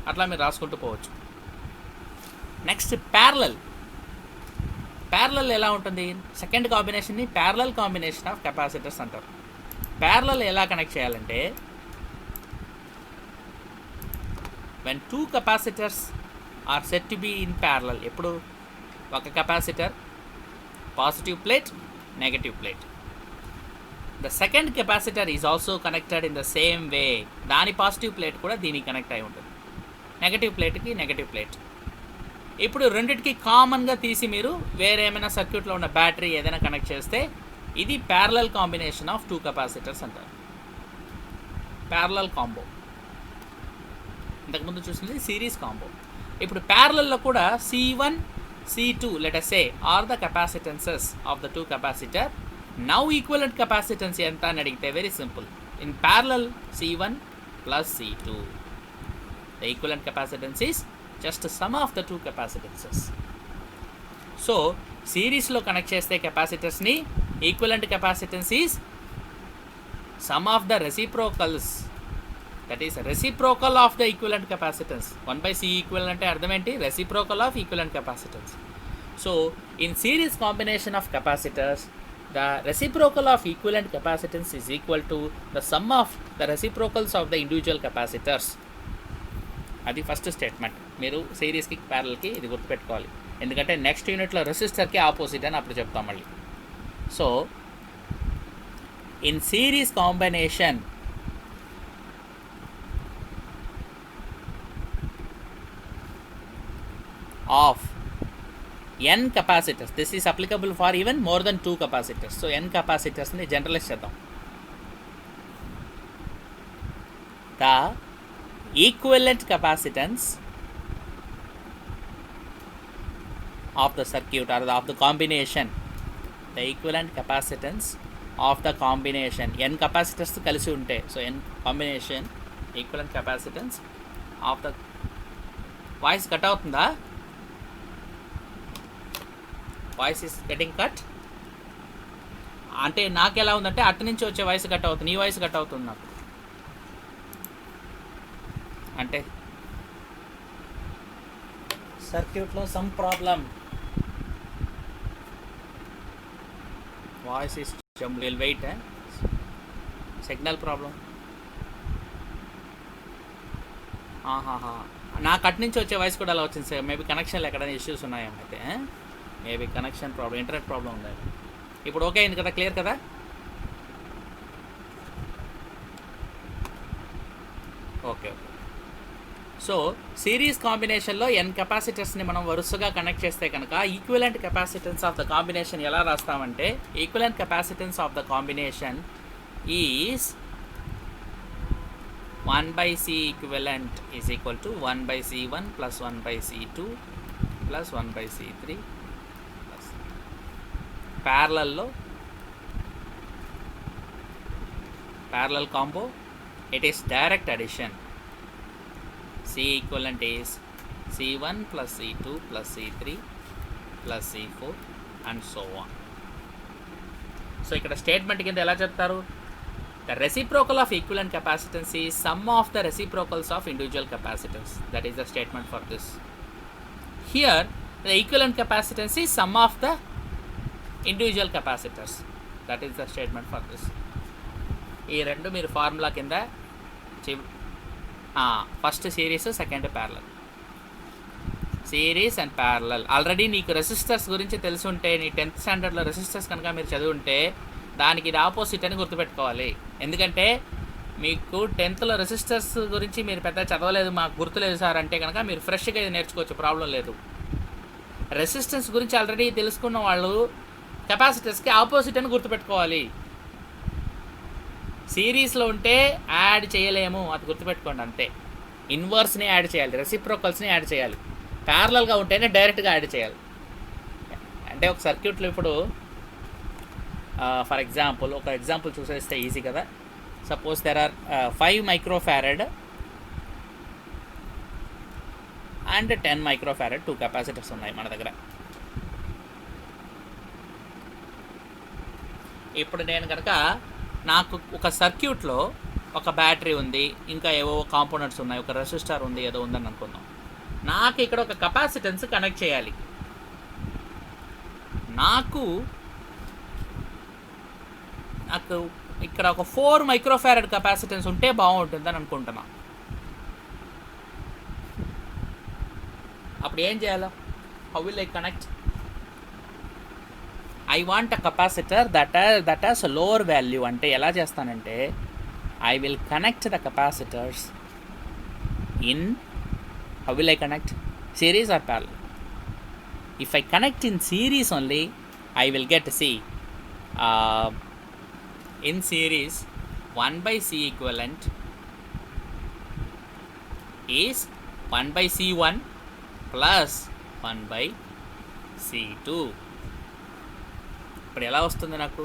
అట్లా మీరు రాసుకుంటూ పోవచ్చు. Next parallel. Parallel ఎలా ఉంటుంది? సెకండ్ కాంబినేషన్ని ప్యారలల్ కాంబినేషన్ ఆఫ్ కెపాసిటర్స్ అంటారు. ప్యారలల్ ఎలా కనెక్ట్ చేయాలంటే when two capacitors are said to be in parallel. ఎప్పుడు ఒక capacitor positive plate, negative plate. The second capacitor is also connected in the same way. దాని positive plate కూడా దీనికి connect అయి ఉంటుంది, నెగటివ్ ప్లేట్కి నెగటివ్ ప్లేట్. ఇప్పుడు రెండింటికి కామన్గా తీసి మీరు వేరే ఏమైనా సర్క్యూట్లో ఉన్న బ్యాటరీ ఏదైనా కనెక్ట్ చేస్తే ఇది parallel combination of two capacitors అంటారు, ప్యారలల్ కాంబో. ఇంతకుముందు చూసింది సిరీస్ కాంబో. ఇప్పుడు ప్యారలల్లో కూడా C1 C2 let us say are the capacitances of the two capacitor. Now equivalent capacitance ఎంత అని అడిగితే very simple. In parallel C1 plus C2. The equivalent capacitance is just sum of the two capacitances. So సిరీస్లో connect చేస్తే కెపాసిటర్స్ని equivalent capacitance is sum of the reciprocals. That is reciprocal of the equivalent capacitance. 1/C equivalent అంటే అర్థం ఏంటి? Reciprocal of equivalent capacitance. So in series combination of capacitors the reciprocal of equivalent capacitance is equal to the sum of the reciprocals of the individual capacitors. అది first statement. మీరు సిరీస్కి ప్యారల్కి ఇది గుర్తుపెట్టుకోవాలి, ఎందుకంటే next యూనిట్లో రెసిస్టర్కి opposite అని అప్పుడు చెప్తాం మళ్ళీ. So in series combination of n capacitors, this is applicable for even more than 2 capacitors. So n capacitors ni generalize cheddam. The equivalent capacitance of the circuit or of the combination, the equivalent capacitance of the combination, n capacitors kalisi unte, so n combination equivalent capacitance of the voice cut avutunda. Voice is getting cut. అంటే నాకు ఎలా ఉందంటే అటు నుంచి వచ్చే voice cut అవుతుంది, నీ voice cut అవుతుంది నాకు. అంటే సర్క్యూట్లో some problem, voice is jumbled, wait, signal problem. నాకు అటు నుంచి వచ్చే వాయిస్ కూడా అలా వచ్చింది సార్. మేబీ కనెక్షన్లో ఎక్కడైనా ఇష్యూస్ ఉన్నాయేమో అయితే, maybe connection problem, internet problem ఉండాలి. ఇప్పుడు ఓకే అయింది కదా, క్లియర్ కదా? ఓకే. సో సిరీస్ కాంబినేషన్లో n కెపాసిటర్స్ని మనం వరుసగా కనెక్ట్ చేస్తే కనుక equivalent capacitance of the combination ఎలా రాస్తామంటే, equivalent capacitance of the combination is 1/C equivalent is equal to 1/C1 plus 1/C2 plus 1/C3 plus parallel combo, it is direct addition. C equivalent is C1 plus C2 plus C3 plus C4 and so on. So ikkada statement kinda ela cheptaru, the reciprocal of equivalent capacitance is sum of the reciprocals of individual capacitance. That is the statement for this. Here the equivalent capacitance is sum of the individual capacitors. That is the statement for this. ఈ రెండు మీరు formula కింద first series, second parallel. Series and parallel. Already నీకు resistors గురించి తెలిసి ఉంటే, నీ 10th స్టాండర్డ్లో resistors కనుక మీరు చదివి ఉంటే దానికి ఇది ఆపోజిట్ అని గుర్తుపెట్టుకోవాలి. ఎందుకంటే మీకు 10thలో రెసిస్టర్స్ గురించి మీరు పెద్ద చదవలేదు, మాకు గుర్తులేదు సార్ అంటే కనుక మీరు ఫ్రెష్గా ఇది నేర్చుకోవచ్చు, ప్రాబ్లం లేదు. రెసిస్టెన్స్ గురించి ఆల్రెడీ తెలుసుకున్న వాళ్ళు కెపాసిటర్స్కి ఆపోజిట్ అని గుర్తుపెట్టుకోవాలి. సిరీస్లో ఉంటే యాడ్ చేయలేము, అది గుర్తుపెట్టుకోండి అంతే. ఇన్వర్స్ని యాడ్ చేయాలి, రెసిప్రోకల్స్ని యాడ్ చేయాలి. ప్యారలల్గా ఉంటేనే డైరెక్ట్గా యాడ్ చేయాలి. అంటే ఒక సర్క్యూట్లో ఇప్పుడు ఫర్ ఎగ్జాంపుల్ ఒక ఎగ్జాంపుల్ చూసేస్తే ఈజీ కదా. Suppose there are 5 microfarad and 10 microfarad 2 capacitors ఉన్నాయి మన దగ్గర. ఇప్పుడు నేను కనుక నాకు ఒక సర్క్యూట్లో ఒక బ్యాటరీ ఉంది, ఇంకా ఏవో కాంపోనెంట్స్ ఉన్నాయి, ఒక రెసిస్టర్ ఉంది, ఏదో ఉందని అనుకుందాం. నాకు ఇక్కడ ఒక కెపాసిటెన్స్ కనెక్ట్ చేయాలి. నాకు ఇక్కడ ఒక 4 microfarad కెపాసిటెన్స్ ఉంటే బాగుంటుందని అనుకుంటున్నా. అప్పుడు ఏం చేయాలి? How will I connect? I want a capacitor that has lower value. అంటే ఎలా చేస్తానంటే, I will connect the capacitors in, how will I connect? Series or parallel. If I connect in series only, I will get in series 1/C equivalent is 1/C1 plus 1/C2. ఇప్పుడు ఎలా వస్తుంది? నాకు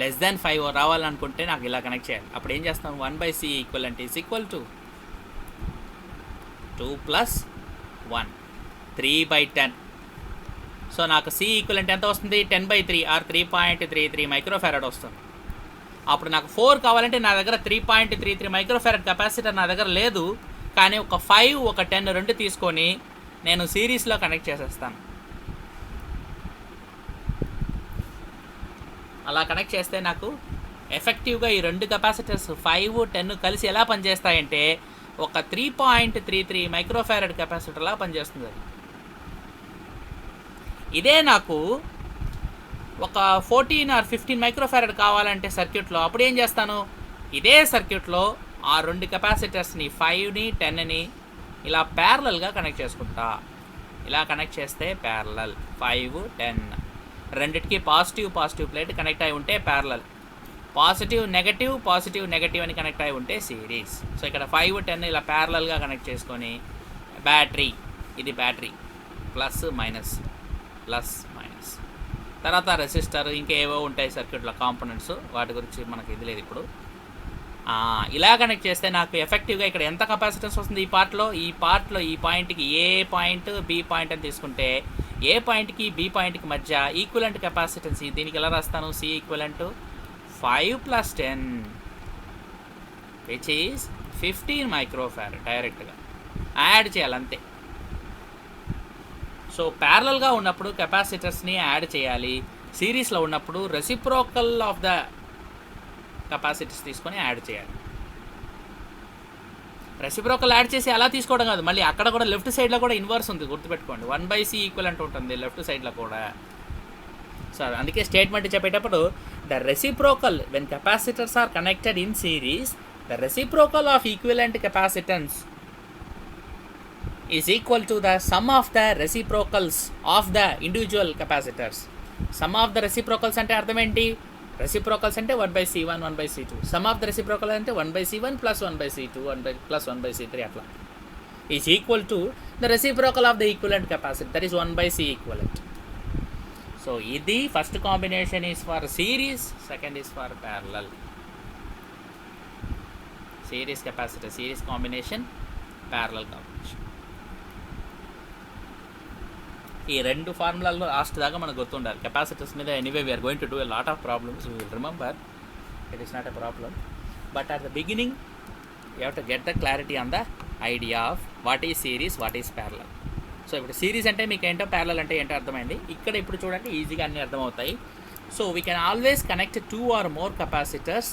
<5 రావాలనుకుంటే నాకు ఇలా కనెక్ట్ చేయాలి. అప్పుడు ఏం చేస్తాను? 1/C equivalent is equal to 2 plus 1, 3/10. So నాకు C ఈక్వలెంట్ ఎంత వస్తుంది? 10/3 ఆర్ 3.33 మైక్రోఫారడ్ వస్తుంది. అప్పుడు నాకు 4 కావాలంటే నా దగ్గర 3.33 మైక్రోఫారడ్ కెపాసిటర్ నా దగ్గర లేదు, కానీ ఒక 5 ఒక 10 రెండు తీసుకొని నేను సిరీస్లో కనెక్ట్ చేసేస్తాను. అలా కనెక్ట్ చేస్తే నాకు ఎఫెక్టివ్గా ఈ రెండు కెపాసిటర్స్ 5, 10 కలిసి ఎలా పనిచేస్తాయంటే ఒక 3.33 మైక్రోఫారడ్ కెపాసిటర్లా పనిచేస్తుంది. ఇదే నాకు ఒక 14 ఆర్ 15 మైక్రోఫారడ్ కావాలంటే సర్క్యూట్లో, అప్పుడు ఏం చేస్తాను? ఇదే సర్క్యూట్లో ఆ రెండు కెపాసిటర్స్ని 5ని 10ని ఇలా ప్యారలల్గా కనెక్ట్ చేసుకుంటా. ఇలా కనెక్ట్ చేస్తే ప్యారలల్ 5, 10 రెండిటికి పాజిటివ్ ప్లేట్ కనెక్ట్ అయి ఉంటే ప్యారలల్, పాజిటివ్ నెగటివ్ అని కనెక్ట్ అయి ఉంటే సిరీస్. సో ఇక్కడ 5, 10 ఇలా ప్యారలల్గా కనెక్ట్ చేసుకొని బ్యాటరీ, ఇది బ్యాటరీ ప్లస్ మైనస్ తర్వాత రెసిస్టర్, ఇంకేవో ఉంటాయి సర్క్యూట్లో కాంపోనెంట్స్, వాటి గురించి మనకి ఇది లేదు ఇప్పుడు. ఇలా కనెక్ట్ చేస్తే నాకు ఎఫెక్టివ్గా ఇక్కడ ఎంత కెపాసిటెన్స్ వస్తుంది? ఈ పార్ట్లో ఈ పాయింట్కి ఏ పాయింట్, బి పాయింట్ అని తీసుకుంటే ఏ పాయింట్కి బి పాయింట్కి మధ్య ఈక్వలెంట్ కెపాసిటెన్స్ దీనికి ఎలా రాస్తాను, C equivalent 5 + 10 which is 15 microfarad. డైరెక్ట్గా యాడ్ చేయాలి అంతే. సో ప్యారలల్గా ఉన్నప్పుడు కెపాసిటర్స్ని యాడ్ చేయాలి, సిరీస్లో ఉన్నప్పుడు రెసిప్రోకల్ ఆఫ్ ద కెపాసిటర్స్ తీసుకొని యాడ్ చేయాలి. రెసిప్రోకల్ యాడ్ చేసి అలా తీసుకోవడం కాదు, మళ్ళీ అక్కడ కూడా లెఫ్ట్ సైడ్లో కూడా ఇన్వర్స్ ఉంది, గుర్తుపెట్టుకోండి. 1/c ఈక్వలెంట్ ఉంటుంది లెఫ్ట్ సైడ్లో కూడా. సో అందుకే స్టేట్మెంట్ చెప్పేటప్పుడు the reciprocal when capacitors are connected in series the reciprocal of equivalent capacitance is equal to the sum of the reciprocals of the individual capacitors. Sum of the reciprocals అంటే అర్థం ఏంటి, reciprocals అంటే 1/c1 1/c2, some of the reciprocal అంటే 1/c1 + 1/c2 + 1/c3 అట్లా is equal to the reciprocal of the equivalent capacity, that is 1/c equivalent. So ఇది first combination is for series, second is for parallel. Series capacitor series combination, parallel combination. ఈ రెండు ఫార్ములాల్లో last దాకా మనకు గుర్తుండాలి. Capacitors మీద anyway we are going to do a lot of problems, we will remember, it is not a problem. But at the beginning you have to get the clarity on the idea of what is series, what is parallel. So ఇప్పుడు series అంటే మీకు ఏంటో, parallel అంటే ఏంటో అర్థమైంది. ఇక్కడ ఇప్పుడు చూడండి ఈజీగా అన్నీ అర్థమవుతాయి. So we can always connect 2 or more capacitors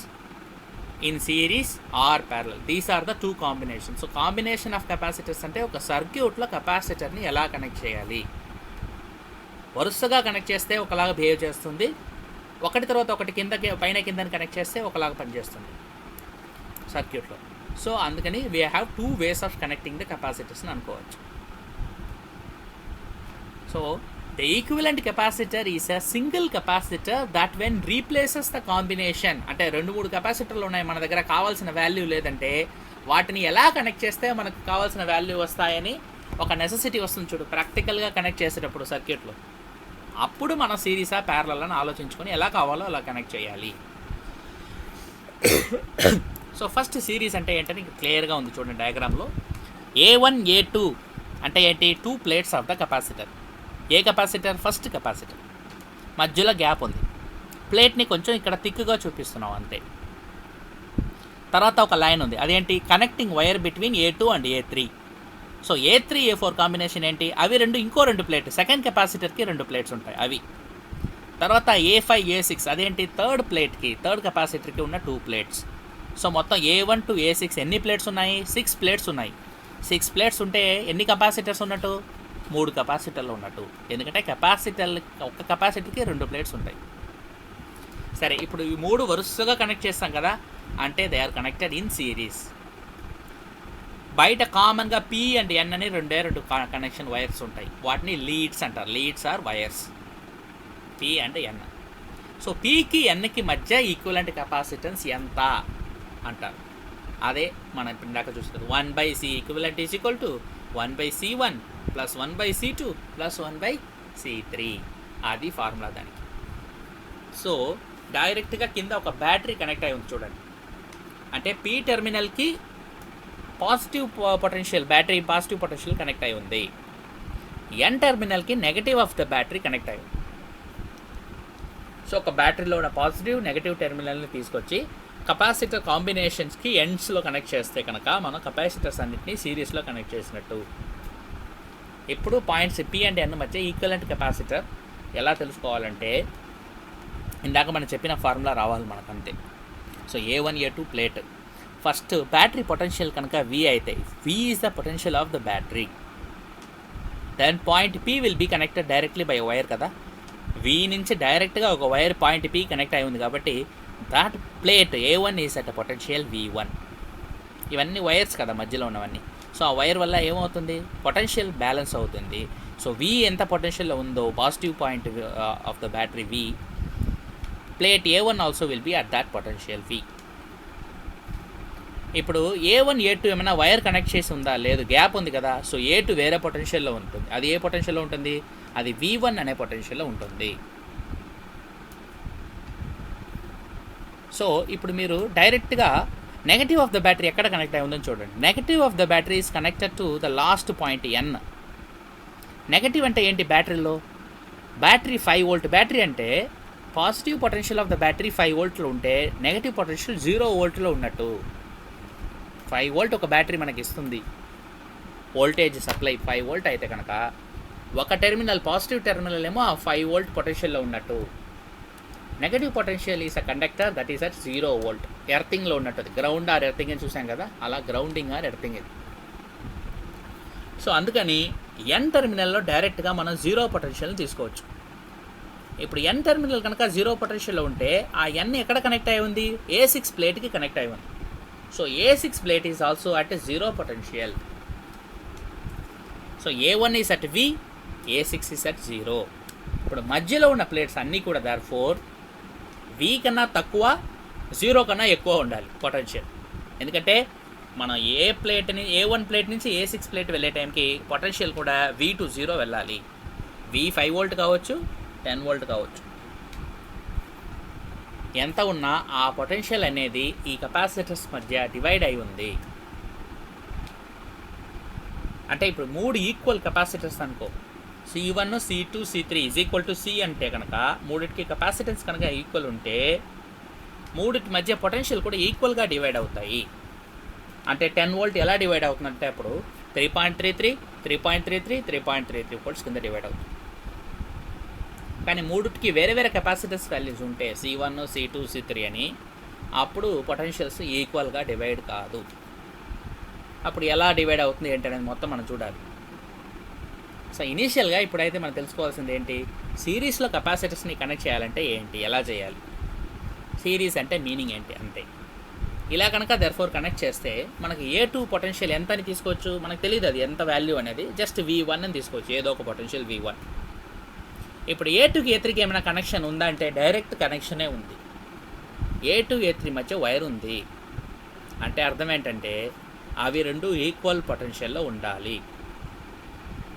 in series or parallel. These are the two combinations. So combination of capacitors అంటే ఒక సర్క్యూట్లో కెపాసిటర్ని ఎలా కనెక్ట్ చేయాలి. వరుసగా కనెక్ట్ చేస్తే ఒకలాగా బిహేవ్ చేస్తుంది, ఒకటి తర్వాత ఒకటి కిందకి పైన కిందని కనెక్ట్ చేస్తే ఒకలాగా పనిచేస్తుంది సర్క్యూట్లో. సో అందుకని we have 2 ways of connecting the కెపాసిటర్స్ని అనుకోవచ్చు. So the equivalent capacitor is a single capacitor that when replaces the combination. అంటే 2-3 కెపాసిటర్లు ఉన్నాయి మన దగ్గర, కావాల్సిన వాల్యూ లేదంటే వాటిని ఎలా కనెక్ట్ చేస్తే మనకు కావాల్సిన వాల్యూ వస్తాయని ఒక నెసెసిటీ వస్తుంది చూడు ప్రాక్టికల్గా కనెక్ట్ చేసేటప్పుడు సర్క్యూట్లో. అప్పుడు మనం సిరీసా ప్యారలల్ అని ఆలోచించుకొని ఎలా కావాలో అలా కనెక్ట్ చేయాలి. సో ఫస్ట్ సిరీస్ అంటే ఏంటని క్లియర్గా ఉంది చూడండి డయాగ్రామ్లో. A1 A2 అంటే ఏంటి, 2 plates of the capacitor. A capacitor, first capacitor, మధ్యలో గ్యాప్ ఉంది, ప్లేట్ని కొంచెం ఇక్కడ థిక్గా చూపిస్తున్నాం అంతే. తర్వాత ఒక లైన్ ఉంది, అదేంటి, connecting wire between A2 and A3. So A3 A4 combination ఏంటి, అవి ఇంకో 2 ప్లేట్, సెకండ్ కెపాసిటర్కి 2 ప్లేట్స్ ఉంటాయి అవి. తర్వాత A5 A6 అదేంటి, థర్డ్ ప్లేట్కి, థర్డ్ కెపాసిటర్కి ఉన్న 2 ప్లేట్స్. సో మొత్తం A1 to A6 ఎన్ని ప్లేట్స్ ఉన్నాయి, 6 ప్లేట్స్ ఉన్నాయి. 6 ప్లేట్స్ ఉంటే ఎన్ని కెపాసిటర్స్ ఉన్నట్టు, 3 కెపాసిటర్లు ఉన్నట్టు. ఎందుకంటే ఒక కెపాసిటర్కి 2 ప్లేట్స్ ఉంటాయి. సరే, ఇప్పుడు ఈ 3 వరుసగా కనెక్ట్ చేస్తాం కదా, అంటే they are connected in series. బయట కామన్గా P and N అని 2 కనెక్షన్ వైర్స్ ఉంటాయి, వాటిని లీడ్స్ అంటారు. Leads are wires, P and N. So Pకి Nకి మధ్య ఈక్వలెంట్ కెపాసిటెన్స్ ఎంత అంటారు, అదే మనం ఇప్పుడు ఇందాక చూస్తుంది. 1/c equivalent is equal to 1/c1 + 1/c2 + 1/c3. అది ఫార్ములా దానికి. సో డైరెక్ట్గా కింద ఒక బ్యాటరీ కనెక్ట్ అయి ఉంది చూడండి, అంటే P టెర్మినల్కి positive potential, battery positive potential connect అయి ఉంది. N టెర్మినల్కి negative of the battery connect అయి ఉంది. సో ఒక బ్యాటరీలో ఉన్న పాజిటివ్ నెగటివ్ టెర్మినల్ని తీసుకొచ్చి కెపాసిటర్ కాంబినేషన్స్కి ఎండ్స్లో కనెక్ట్ చేస్తే కనుక మనం కెపాసిటర్స్ అన్నింటినీ సిరీస్లో కనెక్ట్ చేసినట్టు. ఇప్పుడు పాయింట్స్ P and N మధ్య ఈక్వలెంట్ కెపాసిటర్ ఎలా తెలుసుకోవాలంటే ఇందాక మనం చెప్పిన ఫార్ములా రావాలి మనకు అంతే. So A1 A2 plate, first battery potential కనుక V అయితే V is the potential of the battery. Then point P will be connected directly by wire కదా, V నుంచి డైరెక్ట్గా ఒక వైర్ పాయింట్ P కనెక్ట్ అయి ఉంది కాబట్టి that plate A1 is at potential V1. ఇవన్నీ వైర్స్ కదా మధ్యలో ఉన్నవన్నీ. సో ఆ వైర్ వల్ల ఏమవుతుంది, పొటెన్షియల్ బ్యాలెన్స్ అవుతుంది. సో V ఎంత పొటెన్షియల్లో ఉందో positive point of the battery V, plate A1 also will be at that potential V. ఇప్పుడు A1 A2 ఏమైనా వైర్ కనెక్ట్ చేసి ఉందా, లేదు, గ్యాప్ ఉంది కదా. సో A2 వేరే పొటెన్షియల్లో ఉంటుంది, అది ఏ పొటెన్షియల్లో ఉంటుంది, అది V1 అనే పొటెన్షియల్లో ఉంటుంది. సో ఇప్పుడు మీరు డైరెక్ట్గా నెగటివ్ ఆఫ్ ద బ్యాటరీ ఎక్కడ కనెక్ట్ అయి ఉందని చూడండి. Negative of the battery is connected to the last point N. Negative అంటే ఏంటి బ్యాటరీలో? బ్యాటరీ 5 వోల్ట్ బ్యాటరీ అంటే positive potential of the battery 5 వోల్ట్లో ఉంటే నెగటివ్ పొటెన్షియల్ 0 వోల్ట్లో ఉన్నట్టు. 5 వోల్ట్ ఒక బ్యాటరీ మనకి ఇస్తుంది వోల్టేజ్ సప్లై 5 వోల్ట్ అయితే కనుక ఒక టెర్మినల్ పాజిటివ్ టెర్మినల్ ఏమో ఆ 5 వోల్ట్ పొటెన్షియల్లో ఉన్నట్టు. Negative potential is a conductor that is at 0 volt, ఎర్తింగ్లో ఉన్నట్టు. గ్రౌండ్ ఆర్ ఎర్తింగ్ అని చూసాం కదా, అలా గ్రౌండింగ్ ఆర్ ఎర్తింగ్ ఇది. సో అందుకని ఎన్ టెర్మినల్లో డైరెక్ట్గా మనం 0 పొటెన్షియల్ని తీసుకోవచ్చు. ఇప్పుడు ఎన్ టెర్మినల్ కనుక 0 పొటెన్షియల్లో ఉంటే ఆ ఎన్ ఎక్కడ కనెక్ట్ అయి ఉంది? A6 ప్లేట్కి కనెక్ట్ అయి ఉంది. So A6 plate is also at 0 potential. So A1 is at V, A6 is at 0. ఇప్పుడు మధ్యలో ఉన్న ప్లేట్స్ అన్నీ కూడా దేర్ఫోర్ V కన్నా తక్కువ, 0 కన్నా ఎక్కువ ఉండాలి పొటెన్షియల్. ఎందుకంటే మనం A1 ప్లేట్ నుంచి A6 ప్లేట్ వెళ్ళే టైంకి పొటెన్షియల్ కూడా V to 0 వెళ్ళాలి. V 5 వోల్ట్ కావచ్చు, 10 వోల్ట్ కావచ్చు. ఎంత ఉన్నా ఆ పొటెన్షియల్ అనేది ఈ కెపాసిటర్స్ మధ్య డివైడ్ అయి ఉంది. అంటే ఇప్పుడు 3 ఈక్వల్ కెపాసిటర్స్ అనుకో, C1, C2, C3 is equal to C అంటే కనుక మూడింటికి కెపాసిటెన్స్ కనుక ఈక్వల్ ఉంటే మూడింటి మధ్య పొటెన్షియల్ కూడా ఈక్వల్గా డివైడ్ అవుతాయి. అంటే 10 వోల్ట్ ఎలా డివైడ్ అవుతుందంటే అప్పుడు 3.33, 3.33, 3.33 వోల్ట్స్ కింద డివైడ్ అవుతుంది. కానీ మూడింటికి వేరే వేరే కెపాసిటెన్స్ వాల్యూస్ ఉంటే C1, C2, C3 అని, అప్పుడు పొటెన్షియల్స్ ఈక్వల్గా డివైడ్ కాదు. అప్పుడు ఎలా డివైడ్ అవుతుంది ఏంటనేది మొత్తం మనం చూడాలి. సో ఇనీషియల్గా ఇప్పుడైతే మనం తెలుసుకోవాల్సింది ఏంటి? సిరీస్లో కెపాసిటర్స్ని కనెక్ట్ చేయాలంటే ఏంటి, ఎలా చేయాలి, సిరీస్ అంటే మీనింగ్ ఏంటి, అంతే. ఇలా కనుక దెర్ఫోర్ కనెక్ట్ చేస్తే మనకి A2 పొటెన్షియల్ ఎంత అని తీసుకోవచ్చు, మనకు తెలియదు అది ఎంత వాల్యూ అనేది, జస్ట్ V1 అని తీసుకోవచ్చు, ఏదో ఒక పొటెన్షియల్ V1. ఇప్పుడు A2కి A3కి ఏమైనా కనెక్షన్ ఉందా అంటే డైరెక్ట్ కనెక్షనే ఉంది. A2 A3 మధ్య వైర్ ఉంది అంటే అర్థం ఏంటంటే అవి రెండు ఈక్వల్ పొటెన్షియల్లో ఉండాలి.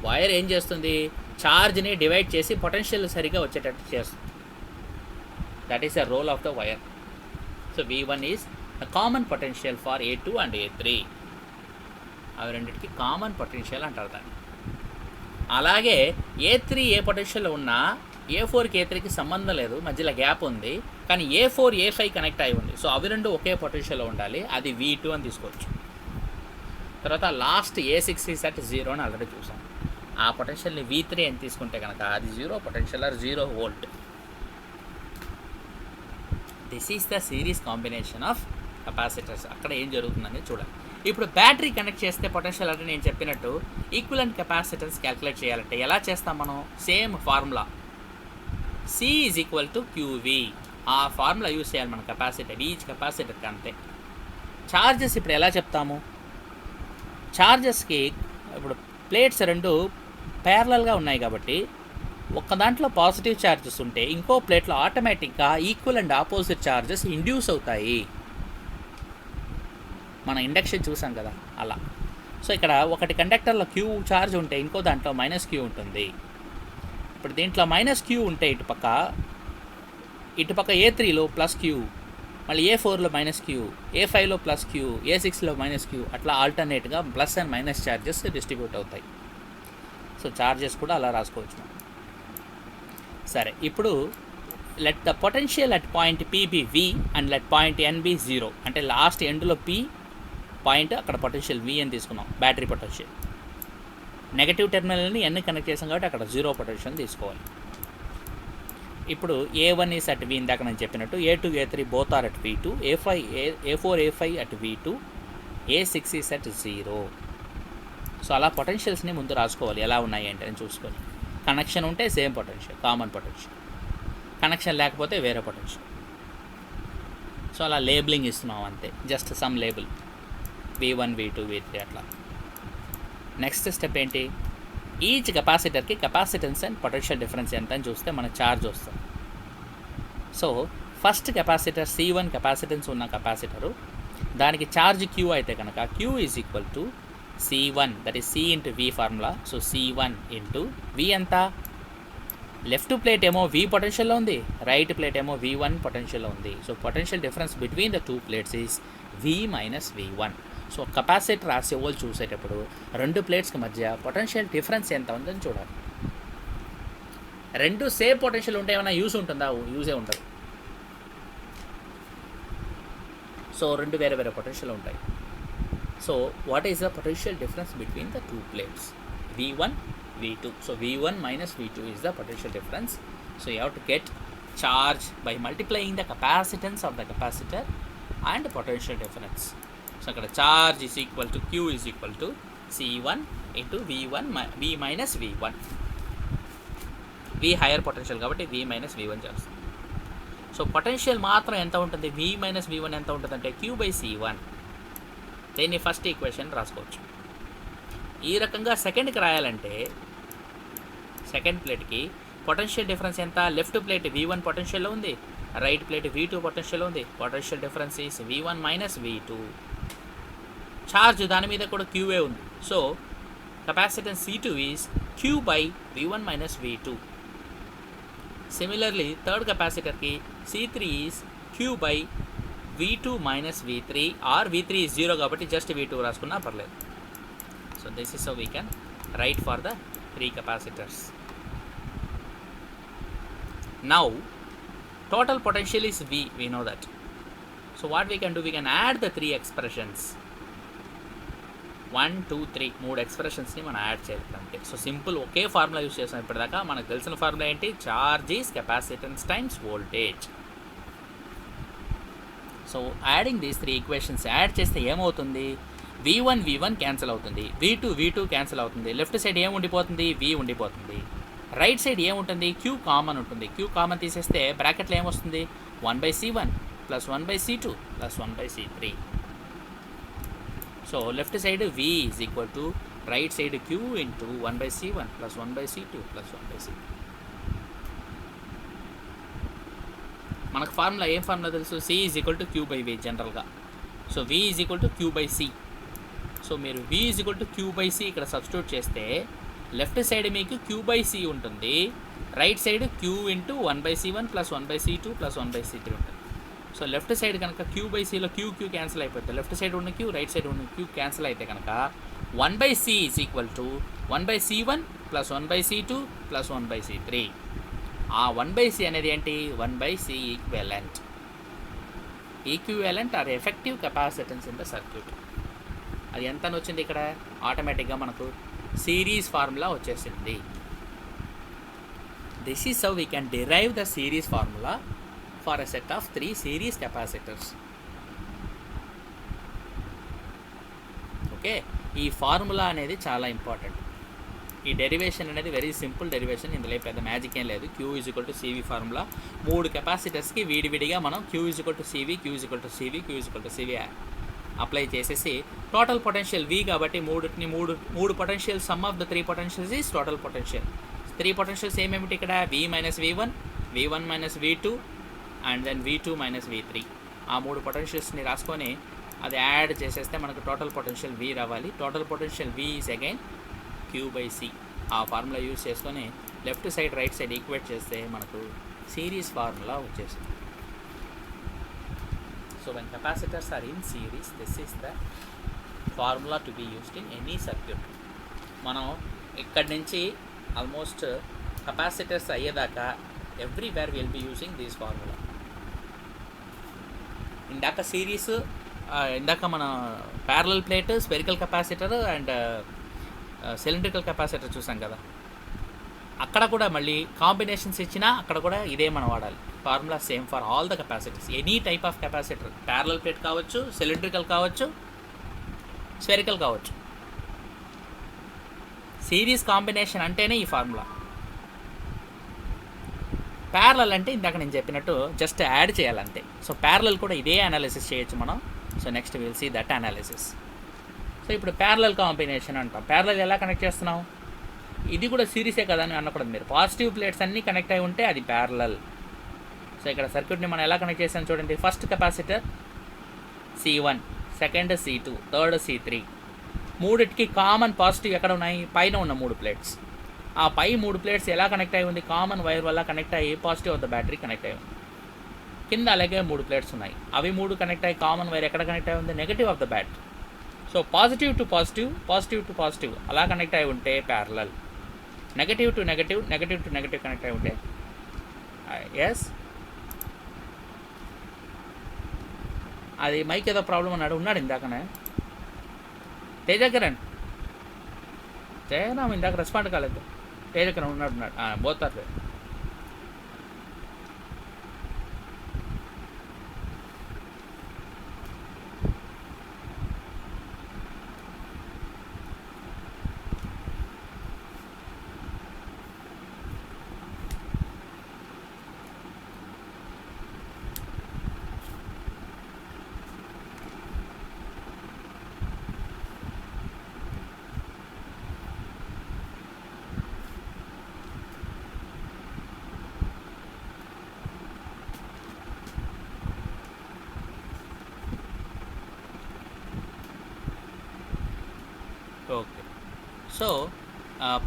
వైర్ ఏం చేస్తుంది? ఛార్జ్ని డివైడ్ చేసి పొటెన్షియల్ సరిగా వచ్చేటట్టు చేస్తుంది. That is the role of the wire. So V1 is the common potential for A2 and A3. అవి రెండింటికి కామన్ పొటెన్షియల్ అంటారు దాన్ని. అలాగే A3 ఏ పొటెన్షియల్లో ఉన్నా A4కి A3కి సంబంధం లేదు, మధ్యలో గ్యాప్ ఉంది. కానీ A4 A5 కనెక్ట్ అయి ఉంది. సో అవి రెండు ఒకే పొటెన్షియల్లో ఉండాలి, అది V2 అని తీసుకోవచ్చు. తర్వాత లాస్ట్ A6 ఈజ్ అట్ 0 అని ఆల్రెడీ చూసాం. ఆ పొటెన్షియల్ని V3 అని తీసుకుంటే కనుక అది 0 potential are 0 volt. This is the series combination of capacitors. అక్కడ ఏం జరుగుతుందని చూడాలి. ఇప్పుడు బ్యాటరీ కనెక్ట్ చేస్తే పొటెన్షియల్ అంటే నేను చెప్పినట్టు ఈక్వలెంట్ కెపాసిటెన్స్ క్యాలిక్యులేట్ చేయాలంటే ఎలా చేస్తాం మనం? Same formula, C is equal to QV. ఆ ఫార్ములా యూజ్ చేయాలి మన కెపాసిటర్, ఈచ్ కెపాసిటర్కి అంతే. ఛార్జెస్ ఇప్పుడు ఎలా చెప్తాము? ఛార్జెస్కి ఇప్పుడు ప్లేట్స్ రెండు ప్యారలల్గా ఉన్నాయి కాబట్టి ఒక దాంట్లో పాజిటివ్ ఛార్జెస్ ఉంటే ఇంకో ప్లేట్లో ఆటోమేటిక్గా equal and opposite charges induce అవుతాయి. మన ఇండక్షన్ చూసాం కదా అలా. సో ఇక్కడ ఒకటి కండక్టర్లో Q ఛార్జ్ ఉంటే ఇంకో దాంట్లో -Q ఉంటుంది. ఇప్పుడు దీంట్లో -Q ఉంటే ఇటుపక్క A3లో +Q, మళ్ళీ A4లో -Q, A5లో +Q, A6లో -Q, అట్లా ఆల్టర్నేట్గా plus and minus charges distribute అవుతాయి. సో ఛార్జెస్ కూడా అలా రాసుకోవచ్చు. సరే, ఇప్పుడు let the potential at point P be V and let point N be 0. అంటే లాస్ట్ ఎండ్లో P పాయింట్, అక్కడ పొటెన్షియల్ V అని తీసుకున్నాం, బ్యాటరీ పొటెన్షియల్. నెగటివ్ టెర్మినల్ని N కనెక్ట్ చేసాం కాబట్టి అక్కడ 0 పొటెన్షియల్ తీసుకోవాలి. ఇప్పుడు A1 ఈస్ అట్ V, ఇందాక నేను చెప్పినట్టు. A2 A3 both are at V2, A4 A5 at V2, A6 is at 0. So అలా పొటెన్షియల్స్ని ముందు రాసుకోవాలి ఎలా ఉన్నాయి అంటే అని చూసుకొని. కనెక్షన్ ఉంటే same potential, common potential. Connection లేకపోతే వేరే పొటెన్షియల్. సో అలా లేబులింగ్ ఇస్తున్నాం అంతే, just some label V1 V2 V3 అట్లా. నెక్స్ట్ స్టెప్ ఏంటి? ఈచ్ కెపాసిటర్కి కెపాసిటెన్స్ అండ్ పొటెన్షియల్ డిఫరెన్స్ ఎంత అని చూస్తే మన ఛార్జ్ వస్తుంది. So first capacitor C1 capacitance ఉన్న కెపాసిటరు, దానికి ఛార్జ్ Q అయితే కనుక Q is equal to C1, that is C into V formula. So C1 into V ఎంత? లెఫ్ట్ ప్లేట్ ఏమో V పొటెన్షియల్లో ఉంది, రైట్ ప్లేట్ ఏమో V1 పొటెన్షియల్లో ఉంది. So potential difference between the two plates is V - V1. So capacitor ఆ symbol చూసేటప్పుడు రెండు ప్లేట్స్కి మధ్య పొటెన్షియల్ డిఫరెన్స్ ఎంత ఉందని చూడాలి. రెండు సేమ్ పొటెన్షియల్ ఉంటే ఏమైనా యూజ్ ఉంటుందా? యూజే ఉంటుంది. సో రెండు వేరే వేరే పొటెన్షియల్ ఉంటాయి. So what is the potential difference between the two plates? V1, V2. So V1 minus V2 is the potential difference. So you have to get charge by multiplying the capacitance of the capacitor and potential difference. So ఇక్కడ charge is equal to Q is equal to C1 into V minus V1. V higher potential కాబట్టి V minus V1 చేస్తుంది. So potential మాత్రం ఎంత ఉంటుంది? V minus V1 ఎంత ఉంటుంది అంటే Q by C1. దీన్ని ఫస్ట్ ఈక్వేషన్ రాసుకోవచ్చు. ఈ రకంగా సెకండ్కి రాయాలంటే సెకండ్ ప్లేట్కి పొటెన్షియల్ డిఫరెన్స్ ఎంత? లెఫ్ట్ ప్లేట్ V1 పొటెన్షియల్లో ఉంది, రైట్ ప్లేట్ V2 పొటెన్షియల్లో ఉంది. Potential difference is V1 minus V2. Charge దాని మీద కూడా QA ఉంది. So capacitance C2 is Q by V1 minus V2. Similarly third కెపాసిటర్కి C3 is Q by V2 minus V3 or V3 is 0 కాబట్టి just V2 రాసుకున్నా పర్లేదు. So this is how we can write for the three capacitors. Now total potential is V, we know that. So what we can do, we can add the three expressions. 1, 2, 3 మూడు ఎక్స్ప్రెషన్స్ని మనం add చేయాలంటే so simple ఒకే formula use చేస్తాం ఇప్పటిదాకా. మనకు తెలిసిన formula ఏంటి? Charge is capacitance times voltage. So adding these three equations add చేస్తే ఏమవుతుంది? V1 క్యాన్సిల్ అవుతుంది, V2 క్యాన్సిల్ అవుతుంది, లెఫ్ట్ సైడ్ ఏం ఉండిపోతుంది? V ఉండిపోతుంది. రైట్ సైడ్ ఏముంటుంది? Q కామన్ ఉంటుంది. Q కామన్ తీసేస్తే బ్రాకెట్లో ఏమొస్తుంది? 1/C1 plus 1/C2 plus 1/C3. So left side V is equal to right side Q into 1/C1 plus 1/C2 plus 1/C3. మనకు ఫార్ములా ఏం ఫార్ములా తెలుసు? C is equal to Q by V జనరల్గా. So V is equal to Q by C. So మీరు V is equal to Q by C ఇక్కడ substitute చేస్తే left side మీకు Q by C ఉంటుంది, right side Q into 1/C1 plus 1/C2 plus 1/C3 ఉంటుంది. So left side కనుక Q by Cలో Q cancel అయిపోతుంది, left side ఉన్న Q right side ఉన్న Q క్యాన్సిల్ అయితే కనుక 1/C is equal to 1/C1 plus 1/C2 plus 1/C3. ఆ 1/C అనేది ఏంటి? 1/C equivalent. Equivalent or effective capacitance in the circuit. అది ఎంత అని వచ్చింది ఇక్కడ? ఆటోమేటిక్గా మనకు సిరీస్ ఫార్ములా వచ్చేసింది. This is how we can derive the series formula for a set of 3 series capacitors. Okay, ఈ ఫార్ములా అనేది చాలా ఇంపార్టెంట్. ఈ డెరివేషన్ అనేది వెరీ సింపుల్ డెరివేషన్, ఇందులో పెద్ద మ్యాజిక్ ఏం లేదు. Q is equal to CV formula. 3 కెపాసిటర్స్కి విడివిడిగా మనం Q is equal to CV, Q is equal to CV, Q is equal to CV apply చేసేసి టోటల్ పొటెన్షియల్ V కాబట్టి మూడు potential sum of the 3 potentials is total potential. 3 potentials ఏమేమిటి ఇక్కడ? V minus V1, V1 minus V2 and then V2 minus V3. ఆ 3 పొటెన్షియల్స్ని రాసుకొని అది add చేసేస్తే మనకు టోటల్ పొటెన్షియల్ V రావాలి. Total potential V is again Q by C. ఆ ఫార్ములా యూజ్ చేసుకొని left side right side equate చేస్తే మనకు సిరీస్ ఫార్ములా వచ్చేసింది. So when capacitors are in series, this is the formula to be used in any circuit. మనం ఇక్కడి నుంచి almost capacitors అయ్యేదాకా everywhere will be using this formula. ఇందాక series, ఇందాక మన parallel plate, spherical capacitor and cylindrical capacitor చూసాం కదా, అక్కడ కూడా మళ్ళీ కాంబినేషన్స్ ఇచ్చినా అక్కడ కూడా ఇదే మనం వాడాలి. Formula same for all the capacitors, any type of capacitor. Parallel plate కావచ్చు, సిలిండ్రికల్ కావచ్చు, స్పెరికల్ కావచ్చు. సిరీస్ కాంబినేషన్ అంటేనే ఈ ఫార్ములా. ప్యారలల్ అంటే ఇందాక నేను చెప్పినట్టు జస్ట్ యాడ్ చేయాలంతే. సో ప్యారలల్ కూడా ఇదే అనాలిసిస్ చేయొచ్చు మనం. So next will see that analysis. So ఇప్పుడు ప్యారలల్ కాంబినేషన్ అంటాం. ప్యారలల్ ఎలా కనెక్ట్ చేస్తున్నాం? ఇది కూడా సిరీసే కదా అని అనకూడదు మీరు. పాజిటివ్ ప్లేట్స్ అన్నీ కనెక్ట్ అయి ఉంటే అది ప్యారలల్. సో ఇక్కడ సర్క్యూట్ని మనం ఎలా కనెక్ట్ చేసాం చూడండి. First capacitor C1, second C2, third C3. మూడిటికి కామన్ పాజిటివ్ ఎక్కడ ఉన్నాయి? పైన ఉన్న 3 ప్లేట్స్. ఆ పై 3 ప్లేట్స్ ఎలా కనెక్ట్ అయి ఉంది? కామన్ వైర్ వల్ల కనెక్ట్ అయ్యి positive of the battery connect అయి ఉంది. కింద అలాగే 3 ప్లేట్స్ ఉన్నాయి. అవి 3 కనెక్ట్ అయ్యి కామన్ వైర్ ఎక్కడ కనెక్ట్ అయి ఉంది? Negative of the battery. So positive to positive, positive to positive అలా కనెక్ట్ అయి ఉంటే parallel. Negative to negative, negative to negative connect అయి ఉంటే ఎస్. అది మైక్ ఏదో ప్రాబ్లం ఉన్నాడు ఇందాకనే. తేజకిరణ్ జయరామ్ ఇందాక రెస్పాండ్ కాలేదు. తేజకిరణ్ ఉన్నాడు పోతారు. ఓకే. సో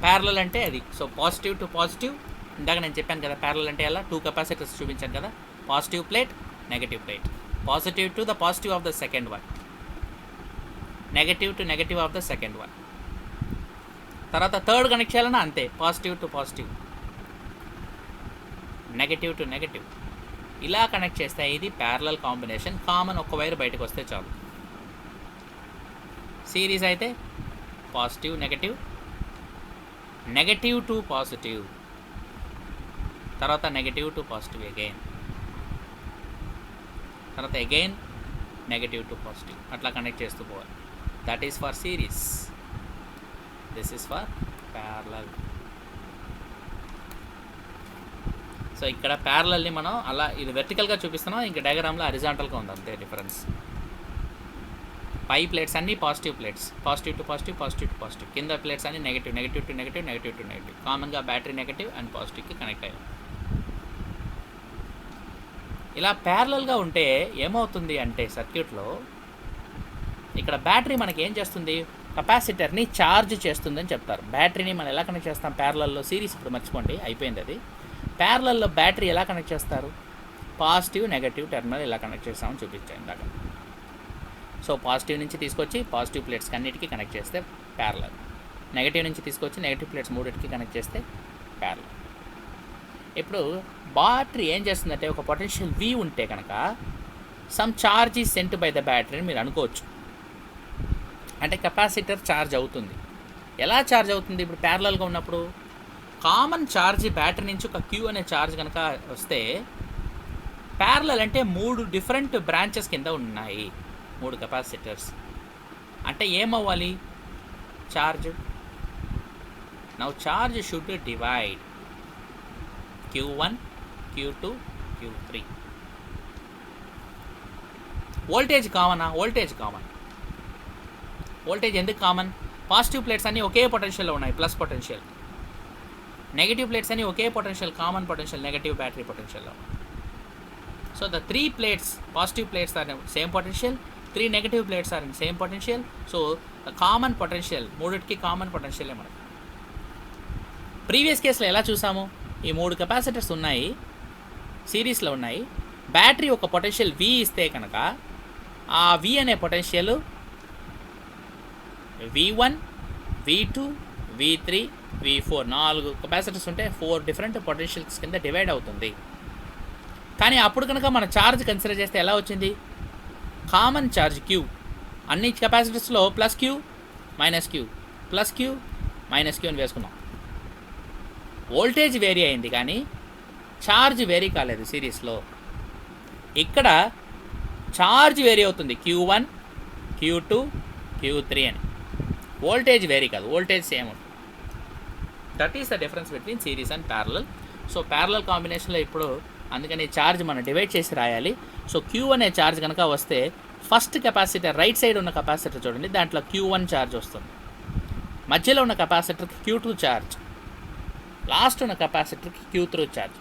ప్యారలల్ అంటే అది. సో పాజిటివ్ టు పాజిటివ్, ఇందాక నేను చెప్పాను కదా ప్యారలల్ అంటే ఎలా, 2 కెపాసిటర్స్ చూపించాను కదా, positive plate, negative plate. Positive to the positive of the second one, negative to negative of the second one. తర్వాత థర్డ్ కనెక్ట్ చేయాలన్నా అంతే, positive to positive, negative to negative, ఇలా కనెక్ట్ చేస్తే ఇది ప్యారలల్ కాంబినేషన్. కామన్ ఒక wire బయటకు వస్తే చాలు. సిరీస్ అయితే positive negative, negative to positive, తర్వాత నెగటివ్ టు పాజిటివ్ అగైన్, తర్వాత అగైన్ నెగటివ్ టు పాజిటివ్, అట్లా కనెక్ట్ చేస్తూ పోవాలి. That is for series, this is for parallel. So ఇక్కడ ప్యారలల్ని మనం అలా ఇది వెర్టికల్గా చూపిస్తున్నాం, ఇంకా డయాగ్రామ్లో హారిజాంటల్గా ఉంది, అంతే డిఫరెన్స్. పై ప్లేట్స్ అన్నీ positive plates, positive to positive, positive to positive. కింద ప్లేట్స్ అన్నీ negative, negative to negative, negative to negative. కామన్గా బ్యాటరీ నెగటివ్ అండ్ పాజిటివ్కి కనెక్ట్ అయ్యాం. ఇలా ప్యారలల్గా ఉంటే ఏమవుతుంది అంటే సర్క్యూట్లో ఇక్కడ బ్యాటరీ మనకి ఏం చేస్తుంది, కెపాసిటర్ని ఛార్జ్ చేస్తుందని చెప్తారు. బ్యాటరీని మనం ఎలా కనెక్ట్ చేస్తాం ప్యారలల్లో, సిరీస్ ఇప్పుడు మర్చిపోండి అయిపోయింది అది. ప్యారలల్లో బ్యాటరీ ఎలా కనెక్ట్ చేస్తారు, పాజిటివ్ నెగటివ్ టెర్మినల్ ఇలా కనెక్ట్ చేస్తామని చూపించాను ఇందాక. సో పాజిటివ్ నుంచి తీసుకొచ్చి పాజిటివ్ ప్లేట్స్కి అన్నిటికీ కనెక్ట్ చేస్తే ప్యారలల్, నెగటివ్ నుంచి తీసుకొచ్చి నెగటివ్ ప్లేట్స్ మూడింటికి కనెక్ట్ చేస్తే ప్యారలల్. ఇప్పుడు బ్యాటరీ ఏం చేస్తుందంటే ఒక పొటెన్షియల్ V ఉంటే కనుక some charge is sent by the battery అని మీరు అనుకోవచ్చు. అంటే కెపాసిటర్ ఛార్జ్ అవుతుంది. ఎలా ఛార్జ్ అవుతుంది ఇప్పుడు ప్యారలల్గా ఉన్నప్పుడు, కామన్ ఛార్జ్ బ్యాటరీ నుంచి ఒక Q అనే ఛార్జ్ కనుక వస్తే, ప్యారలల్ అంటే 3 డిఫరెంట్ బ్రాంచెస్ కింద ఉన్నాయి, 3 కెపాసిటర్స్. అంటే ఏమవ్వాలి charge, now charge should divide Q1, Q2, Q3. Voltage కామనా, వోల్టేజ్ కామన్. వోల్టేజ్ ఎందుకు కామన్, పాజిటివ్ ప్లేట్స్ అన్నీ ఒకే పొటెన్షియల్లో ఉన్నాయి, ప్లస్ పొటెన్షియల్. నెగటివ్ ప్లేట్స్ అన్నీ ఒకే potential, common potential, negative battery పొటెన్షియల్లో. So the 3 plates, positive plates are same potential, 3 negative plates are in same potential. So the common potential, మూడిటికి common పొటెన్షియలే మనకి. Previous కేసులో ఎలా చూసాము, ఈ 3 కెపాసిటర్స్ ఉన్నాయి, సిరీస్లో ఉన్నాయి. బ్యాటరీ ఒక పొటెన్షియల్ V ఇస్తే కనుక ఆ V అనే potential V1, V2, V3, V4 4 capacitors ఉంటే 4 డిఫరెంట్ పొటెన్షియల్స్ కింద డివైడ్ అవుతుంది. కానీ అప్పుడు కనుక మన ఛార్జ్ కన్సిడర్ చేస్తే ఎలా వచ్చింది, కామన్ ఛార్జ్ Q, అన్ని కెపాసిటర్స్లో plus Q minus Q, plus Q minus Q అని వేసుకున్నాం. వోల్టేజ్ వేరీ అయింది కానీ ఛార్జ్ వేరీ కాలేదు సిరీస్లో. ఇక్కడ ఛార్జ్ వేరీ అవుతుంది Q1, Q2, Q3 అని, వోల్టేజ్ వేరీ కాదు, వోల్టేజ్ సేమ్ ఉంటుంది. That is the difference between series and parallel. So parallel కాంబినేషన్లో ఇప్పుడు అందుకని ఛార్జ్ మనం డివైడ్ చేసి రాయాలి. సో Q అనే ఛార్జ్ కనుక వస్తే ఫస్ట్ కెపాసిటర్ రైట్ సైడ్ ఉన్న కెపాసిటర్ చూడండి, దాంట్లో Q1 ఛార్జ్ వస్తుంది, మధ్యలో ఉన్న కెపాసిటర్కి Q2 ఛార్జ్, లాస్ట్ ఉన్న కెపాసిటర్కి Q3 charge.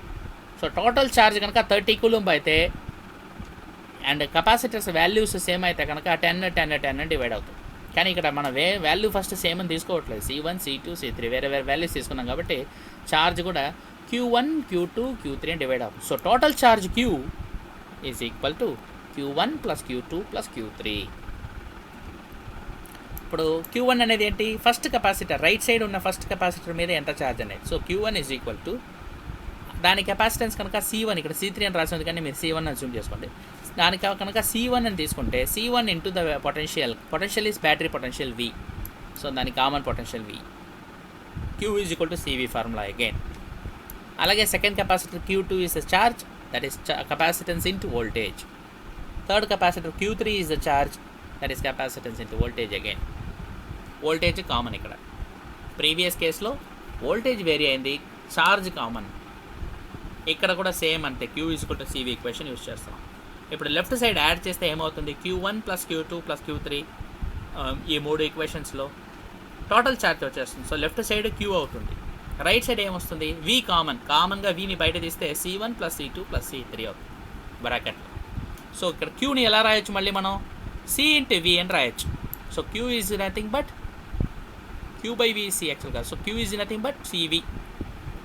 So total charge కనుక 30 కూలంబ్ అయితే అండ్ కెపాసిటర్స్ వాల్యూస్ సేమ్ అయితే కనుక 10 డివైడ్ అవుతుంది. కానీ ఇక్కడ మన వాల్యూ ఫస్ట్ సేమ్ అని తీసుకోవట్లేదు, C1, C2, C3 వేరే వేరే వాల్యూస్ తీసుకున్నాం కాబట్టి ఛార్జ్ కూడా Q1, Q2, Q3 అని డివైడ్ అవుతుంది. So total charge Q is equal to Q1 plus Q2 plus Q3. ఇప్పుడు Q1 అనేది ఏంటి, ఫస్ట్ కెపాసిటర్, రైట్ సైడ్ ఉన్న ఫస్ట్ కెపాసిటర్ మీద ఎంత ఛార్జ్ అనేది. So Q1 is equal to దాని కెపాసిటెన్స్ కనుక C1, ఇక్కడ C3 అని రాసింది కానీ మీరు C1 అజ్యూమ్ చేసుకోండి. దానికి కనుక C1 అని తీసుకుంటే C1 into the potential is battery potential V. So దాని common potential V. Q is equal to CV formula again. అలాగే second capacitor Q2 is the charge, that is capacitance into voltage. Third capacitor Q3 is the charge, that is capacitance into voltage again. Voltage common ఇక్కడ. Previous కేసులో voltage vary అయింది, charge common. ఇక్కడ కూడా same అంతే, Q is equal to CV equation use చేస్తాం. ఇప్పుడు left side add చేస్తే ఏమవుతుంది, Q1 plus Q2 plus Q3 ఈ మూడు ఈక్వేషన్స్లో టోటల్ ఛార్జ్ వచ్చేస్తుంది. సో లెఫ్ట్ సైడ్ Q అవుతుంది, రైట్ సైడ్ ఏమొస్తుంది, V కామన్గా Vని బయట తీస్తే C1 plus C2 plus C3 అవుతుంది బ్రాకెట్లో. సో ఇక్కడ Qని ఎలా రాయొచ్చు, మళ్ళీ మనం C ఇంటూ V అని రాయొచ్చు. So Q is nothing but Q by V C యాక్చువల్గా. So Q is nothing but CV.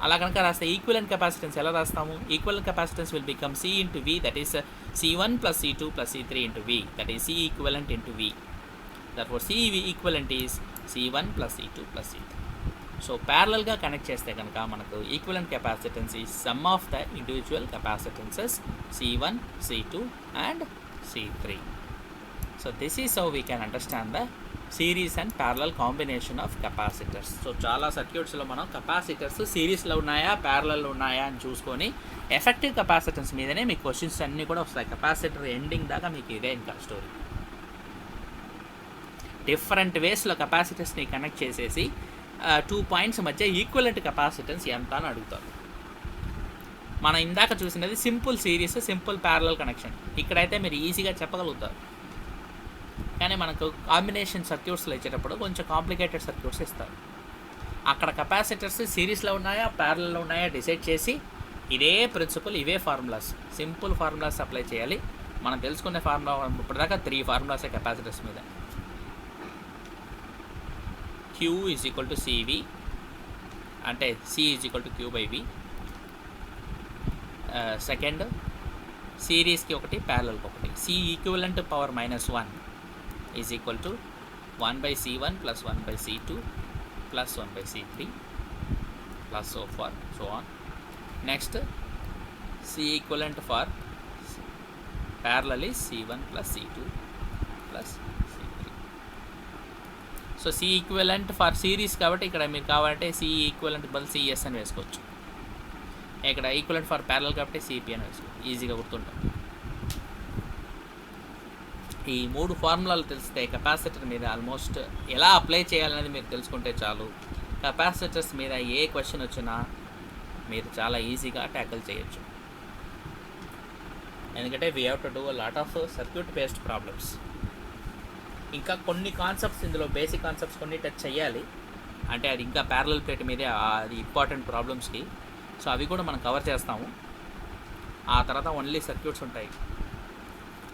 అలా కనుక రాస్తే ఈక్వలెంట్ కెపాసిటెన్స్ ఎలా రాస్తాము, equivalent capacitance will become C into V, that is C1 plus C2 plus C3 into V, that is C equivalent into V. దట్ఫోర్ C equivalent is C1 plus C2 plus C3. So ప్యారలల్గా connect చేస్తే కనుక మనకు equivalent capacitance is sum of the individual capacitances C1, C2 and C3. So this is how we can understand the series and parallel combination of capacitors. So చాలా సర్క్యూట్స్లో మనం capacitors సిరీస్లో ఉన్నాయా ప్యారలల్లో ఉన్నాయా అని చూసుకొని ఎఫెక్టివ్ కెపాసిటెన్స్ మీదనే మీకు క్వశ్చన్స్ అన్నీ కూడా వస్తాయి. కెపాసిటర్ ఎండింగ్ దాకా మీకు ఇదే ఇంకా స్టోరీ. డిఫరెంట్ వేస్లో కెపాసిటర్స్ని కనెక్ట్ చేసేసి 2 పాయింట్స్ మధ్య ఈక్వలెంట్ కెపాసిటెన్స్ ఎంత అని అడుగుతారు. మనం ఇందాక చూసినది simple series, simple parallel connection. ఇక్కడైతే మీరు ఈజీగా చెప్పగలుగుతారు. కానీ మనకు కాంబినేషన్ సర్క్యూట్స్లో ఇచ్చేటప్పుడు కొంచెం కాంప్లికేటెడ్ సర్క్యూట్స్ ఇస్తారు. అక్కడ కెపాసిటర్స్ సిరీస్లో ఉన్నాయా ప్యారలల్లో ఉన్నాయా డిసైడ్ చేసి ఇదే ప్రిన్సిపల్, ఇవే ఫార్ములాస్, సింపుల్ ఫార్ములాస్ అప్లై చేయాలి. మనం తెలుసుకునే ఫార్ములా ఇప్పటిదాకా 3 ఫార్ములాసే కెపాసిటర్స్ మీద. Q is equal to CV, అంటే C is equal to Q by V. Second సిరీస్కి ఒకటి, ప్యారలల్కి ఒకటి. C equivalent power -1 is equal to 1 by C1 plus 1 by C2 plus 1 by C3 plus so far so on. Next C equivalent for parallel is C1 plus C2 plus C3. So C equivalent for series కాబట్టి ఇక్కడ మీరు కావాలంటే C equivalent బదులు CS అని వేసుకోవచ్చు. ఇక్కడ equivalent for parallel కాబట్టి CP అని వేసుకోవచ్చు, ఈజీగా గుర్తుంటాం. ఈ 3 ఫార్ములాలు తెలిస్తే కెపాసిటర్ మీద ఆల్మోస్ట్ ఎలా అప్లై చేయాలనేది మీరు తెలుసుకుంటే చాలు. కెపాసిటర్స్ మీద ఏ క్వశ్చన్ వచ్చినా మీరు చాలా ఈజీగా ట్యాకిల్ చేయొచ్చు. ఎందుకంటే we have to do a lot of circuit based problems. ఇంకా కొన్ని కాన్సెప్ట్స్ ఇందులో బేసిక్ కాన్సెప్ట్స్ కొన్ని టచ్ చేయాలి, అంటే అది ఇంకా ప్యారలల్ ప్లేట్ మీదే అది ఇంపార్టెంట్ ప్రాబ్లమ్స్కి. సో అవి కూడా మనం కవర్ చేస్తాము. ఆ తర్వాత ఓన్లీ సర్క్యూట్స్ ఉంటాయి.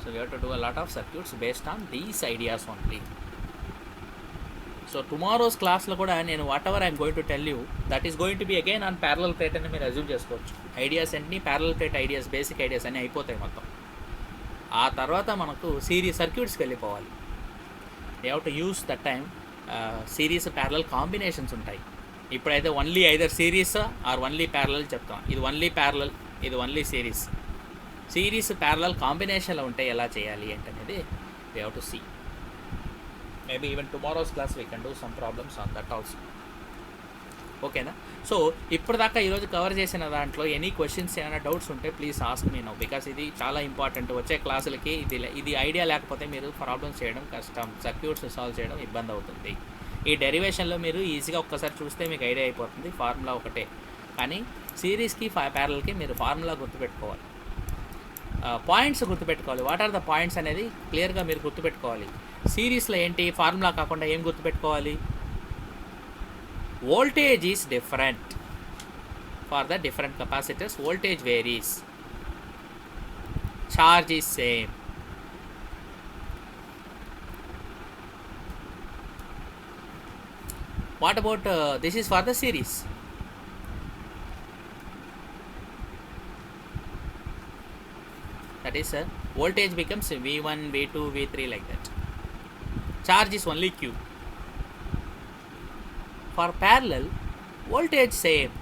So we have to do a lot of circuits based on these ideas only. So tomorrow's క్లాస్లో కూడా నేను whatever I'm going to tell you that is going to be again on parallel plate అని మీరు assume చేసుకోవచ్చు. Ideas అన్నీ parallel plate ideas, basic ideas అన్నీ అయిపోతాయి మొత్తం. ఆ తర్వాత మనకు సిరీస్ సర్క్యూట్స్కి వెళ్ళిపోవాలి. We have to use that time series parallel combinations ఉంటాయి. ఇప్పుడైతే only either series or only parallel చెప్తాం. ఇది ఓన్లీ ప్యారలల్, ఇది ఓన్లీ సిరీస్. సిరీస్ ప్యారలల్ కాంబినేషన్లో ఉంటే ఎలా చేయాలి ఏంటనేది we have to see. Maybe even tomorrow's class we can do some problems on that also. ఓకేనా? సో ఇప్పటిదాకా ఈరోజు కవర్ చేసిన దాంట్లో ఎనీ క్వశ్చన్స్ ఏమైనా డౌట్స్ ఉంటే please ask me now, because ఇది చాలా ఇంపార్టెంట్. వచ్చే క్లాసులకి ఇది ఐడియా లేకపోతే మీరు ప్రాబ్లమ్స్ చేయడం కష్టం, సర్క్యూట్స్ సాల్వ్ చేయడం ఇబ్బంది అవుతుంది. ఈ డెరివేషన్లో మీరు ఈజీగా ఒక్కసారి చూస్తే మీకు ఐడియా అయిపోతుంది, ఫార్ములా ఒకటే. కానీ సిరీస్కి ప్యారలల్కి మీరు ఫార్ములా గుర్తుపెట్టుకోవాలి, పాయింట్స్ గుర్తుపెట్టుకోవాలి. వాట్ ఆర్ ద పాయింట్స్ అనేది క్లియర్గా మీరు గుర్తుపెట్టుకోవాలి. సిరీస్లో ఏంటి ఫార్ములా కాకుండా ఏం గుర్తుపెట్టుకోవాలి? Voltage is different for the different capacitors, voltage varies, charge is same. What about this is for the series? That is voltage becomes V1, V2, V3 like that. Charge is only Q. For parallel, voltage same.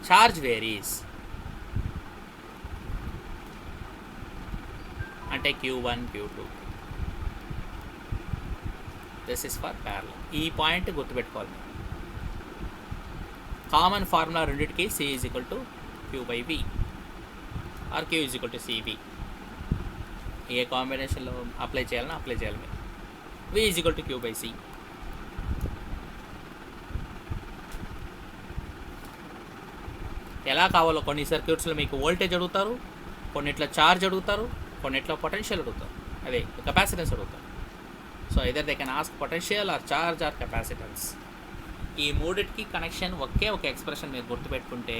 Charge varies. అంటే Q1, Q2. This is for parallel. ఈ point గుర్తుపెట్టుకోవాలి. Common formula రెండింటికి C is equal to Q/V or Q is equal to CV. ఏ కాంబినేషన్లో apply చేయాలని apply చేయాలి మీరు. V is equal to Q/C. ఎలా కావాలో కొన్ని సర్క్యూట్స్లో మీకు వోల్టేజ్ అడుగుతారు, కొన్నిట్లో ఛార్జ్ అడుగుతారు, కొన్నిట్లో పొటెన్షియల్ అడుగుతారు, అదే కెపాసిటెన్స్ అడుగుతారు. So either they can ask potential or charge or capacitance. ఈ మూడింటికి కనెక్షన్ ఒకే ఒక ఎక్స్ప్రెషన్ మీరు గుర్తుపెట్టుకుంటే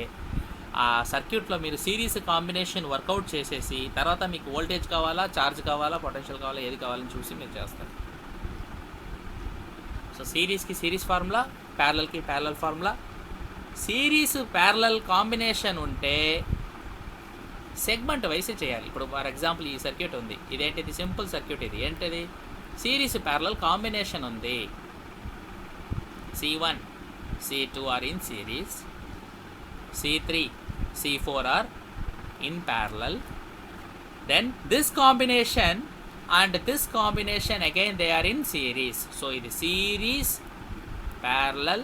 ఆ సర్క్యూట్లో మీరు సిరీస్ కాంబినేషన్ వర్కౌట్ చేసేసి తర్వాత మీకు వోల్టేజ్ కావాలా, ఛార్జ్ కావాలా, పొటెన్షియల్ కావాలా, ఏది కావాలని చూసి మీరు చేస్తారు. సో సిరీస్కి సిరీస్ ఫార్ములా, ప్యారలల్కి parallel formula. Series parallel combination ఉంటే సెగ్మెంట్ వైసే చేయాలి. ఇప్పుడు ఫర్ ఎగ్జాంపుల్ ఈ సర్క్యూట్ ఉంది, ఇదేంటిది సింపుల్ సర్క్యూట్. ఇది ఏంటిది? సిరీస్ ప్యారలల్ కాంబినేషన్ ఉంది. C1, C2 are in series, C3, C4 are in parallel. Then this combination and this combination again they are in series. So it is series parallel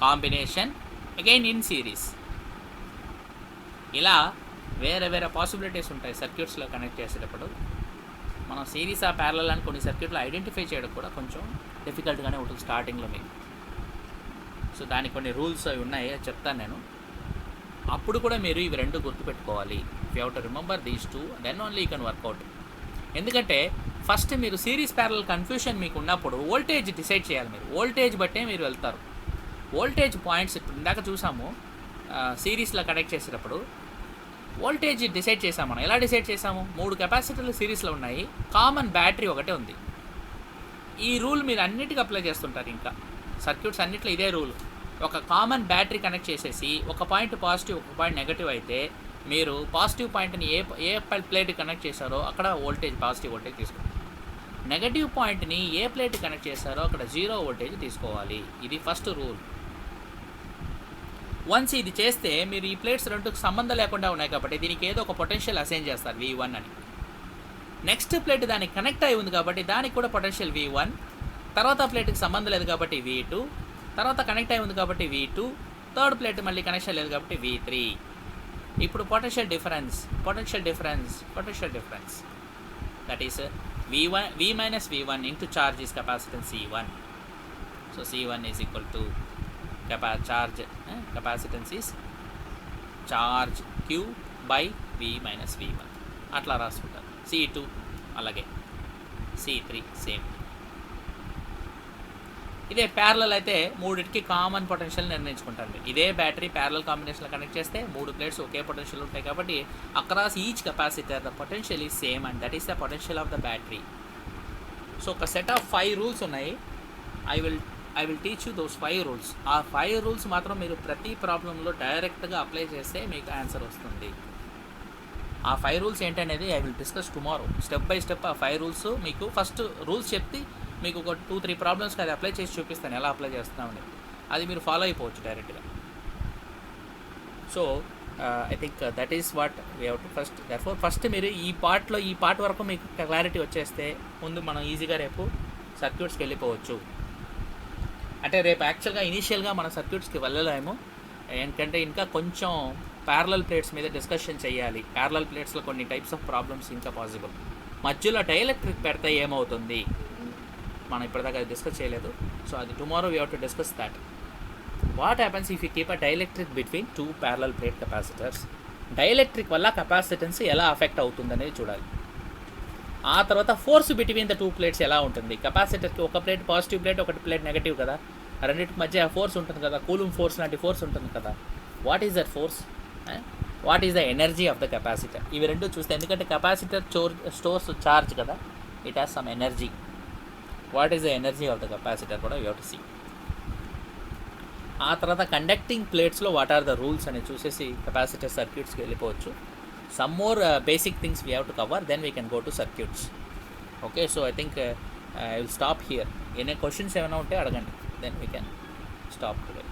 combination again in series. ఇలా వేరే వేరే possibilities ఉంటాయి సర్క్యూట్స్లో connect చేసేటప్పుడు. మనం series ఆ parallel అని కొన్ని సర్క్యూట్లు ఐడెంటిఫై చేయడం కూడా కొంచెం డిఫికల్ట్గానే ఉంటుంది స్టార్టింగ్లో మీకు. సో దానికి కొన్ని రూల్స్ అవి ఉన్నాయి, చెప్తాను నేను. అప్పుడు కూడా మీరు ఇవి రెండు గుర్తుపెట్టుకోవాలి. You have to remember these two, then only you can work out. ఎందుకంటే ఫస్ట్ మీరు సిరీస్ ప్యారలల్ కన్ఫ్యూషన్ మీకు ఉన్నప్పుడు వోల్టేజ్ డిసైడ్ చేయాలి. మీరు వోల్టేజ్ బట్టే మీరు వెళ్తారు. వోల్టేజ్ పాయింట్స్ ఇప్పుడు ఇందాక చూసాము సిరీస్లో కనెక్ట్ చేసేటప్పుడు వోల్టేజ్ డిసైడ్ చేసాము. మనం ఎలా డిసైడ్ చేసాము? 3 కెపాసిటర్లు సిరీస్లో ఉన్నాయి, కామన్ బ్యాటరీ ఒకటే ఉంది. ఈ రూల్ మీరు అన్నిటికీ అప్లై చేస్తుంటారు. ఇంకా సర్క్యూట్స్ అన్నిట్లో ఇదే రూల్. ఒక కామన్ బ్యాటరీ కనెక్ట్ చేసేసి ఒక పాయింట్ పాజిటివ్ ఒక పాయింట్ నెగటివ్ అయితే మీరు పాజిటివ్ పాయింట్ని ఏ ప్లేట్ కనెక్ట్ చేశారో అక్కడ వోల్టేజ్ పాజిటివ్ వోల్టేజ్ తీసుకోవాలి. నెగటివ్ పాయింట్ని ఏ ప్లేట్ కనెక్ట్ చేశారో అక్కడ 0 వోల్టేజ్ తీసుకోవాలి. ఇది ఫస్ట్ రూల్. వన్స్ ఇది చేస్తే మీరు ఈ ప్లేట్స్ రెండుకు సంబంధం లేకుండా ఉన్నాయి కాబట్టి దీనికి ఏదో ఒక పొటెన్షియల్ అసైన్ చేస్తారు V1 అని. నెక్స్ట్ ప్లేట్ దానికి కనెక్ట్ అయి ఉంది కాబట్టి దానికి కూడా పొటెన్షియల్ V1. తర్వాత ప్లేట్కి సంబంధం లేదు కాబట్టి V2. తర్వాత కనెక్ట్ అయి ఉంది కాబట్టి V2. థర్డ్ ప్లేట్ మళ్ళీ కనెక్షన్ లేదు కాబట్టి V3. ఇప్పుడు potential difference that is V minus V1 into charge is capacitance C1. So C1 is equal to capacitance is charge Q by V minus V1 అట్లా రాసుకుంటారు. C2 అలాగే, C3 same. ఇదే parallel అయితే మూడింటికి common potential నిర్ణయించుకుంటారు. ఇదే battery parallel కాంబినేషన్లో connect చేస్తే 3 ప్లేట్స్ ఒకే పొటెన్షియల్ ఉంటాయి కాబట్టి across each capacitor the potential is same and that is the potential of the battery. So ఒక సెట్ ఆఫ్ 5 రూల్స్ ఉన్నాయి. I will teach you those 5 rules. ఆ 5 rules మాత్రం మీరు ప్రతి ప్రాబ్లంలో డైరెక్ట్గా అప్లై చేస్తే మీకు ఆన్సర్ వస్తుంది. ఆ 5 రూల్స్ ఏంటనేది I will discuss tomorrow. Step by step ఆ 5 రూల్స్ మీకు ఫస్ట్ రూల్స్ చెప్తే మీకు ఒక 2-3 ప్రాబ్లమ్స్కి అది అప్లై చేసి చూపిస్తాను ఎలా అప్లై చేస్తామని. అది మీరు ఫాలో అయిపోవచ్చు డైరెక్ట్గా. So I think that is what we have to first. Therefore first మీరు ఈ పార్ట్ వరకు మీకు క్లారిటీ వచ్చేస్తే ముందు మనం ఈజీగా రేపు సర్క్యూట్స్కి వెళ్ళిపోవచ్చు. అంటే రేపు యాక్చువల్గా ఇనీషియల్గా మన సర్క్యూట్స్కి వెళ్ళలేము, ఎందుకంటే ఇంకా కొంచెం ప్యారలల్ ప్లేట్స్ మీద డిస్కషన్ చేయాలి. ప్యారలల్ ప్లేట్స్లో కొన్ని టైప్స్ ఆఫ్ ప్రాబ్లమ్స్ ఇంకా పాసిబుల్. మధ్యలో డైఎలక్ట్రిక్ పెడితే ఏమవుతుంది మనం ఇప్పటిదాకా డిస్కస్ చేయలేదు. సో అది tomorrow we have to discuss that. What happens if you keep a dielectric between 2 parallel plate capacitors? Dielectric వల్ల కెపాసిటెన్స్ ఎలా అఫెక్ట్ అవుతుందనేది చూడాలి. ఆ తర్వాత ఫోర్స్ బిట్వీన్ ద 2 ప్లేట్స్ ఎలా ఉంటుంది? కెపాసిటర్కి ఒక ప్లేట్ పాజిటివ్ ప్లేట్, ఒకటి ప్లేట్ నెగటివ్ కదా, రెండింటికి మధ్య ఫోర్స్ ఉంటుంది కదా, కూలుంబ్ ఫోర్స్ లాంటి ఫోర్స్ ఉంటుంది కదా. What is that force? What is the energy of the capacitor? ఇవి రెండు చూస్తే, ఎందుకంటే కెపాసిటర్ స్టోర్స్ ఛార్జ్ కదా, it has some energy. What is the energy of the capacitor కూడా యూ హ్యావ్ టు సీ. ఆ తర్వాత కండక్టింగ్ ప్లేట్స్లో వాట్ ఆర్ ద రూల్స్ అని చూసేసి కెపాసిటర్ సర్క్యూట్స్కి వెళ్ళిపోవచ్చు. some more basic things we have to cover, then we can go to circuits. Okay, so I think I will stop here. Any questions ఏమైనా ఉంటే అడగండి, then we can stop today.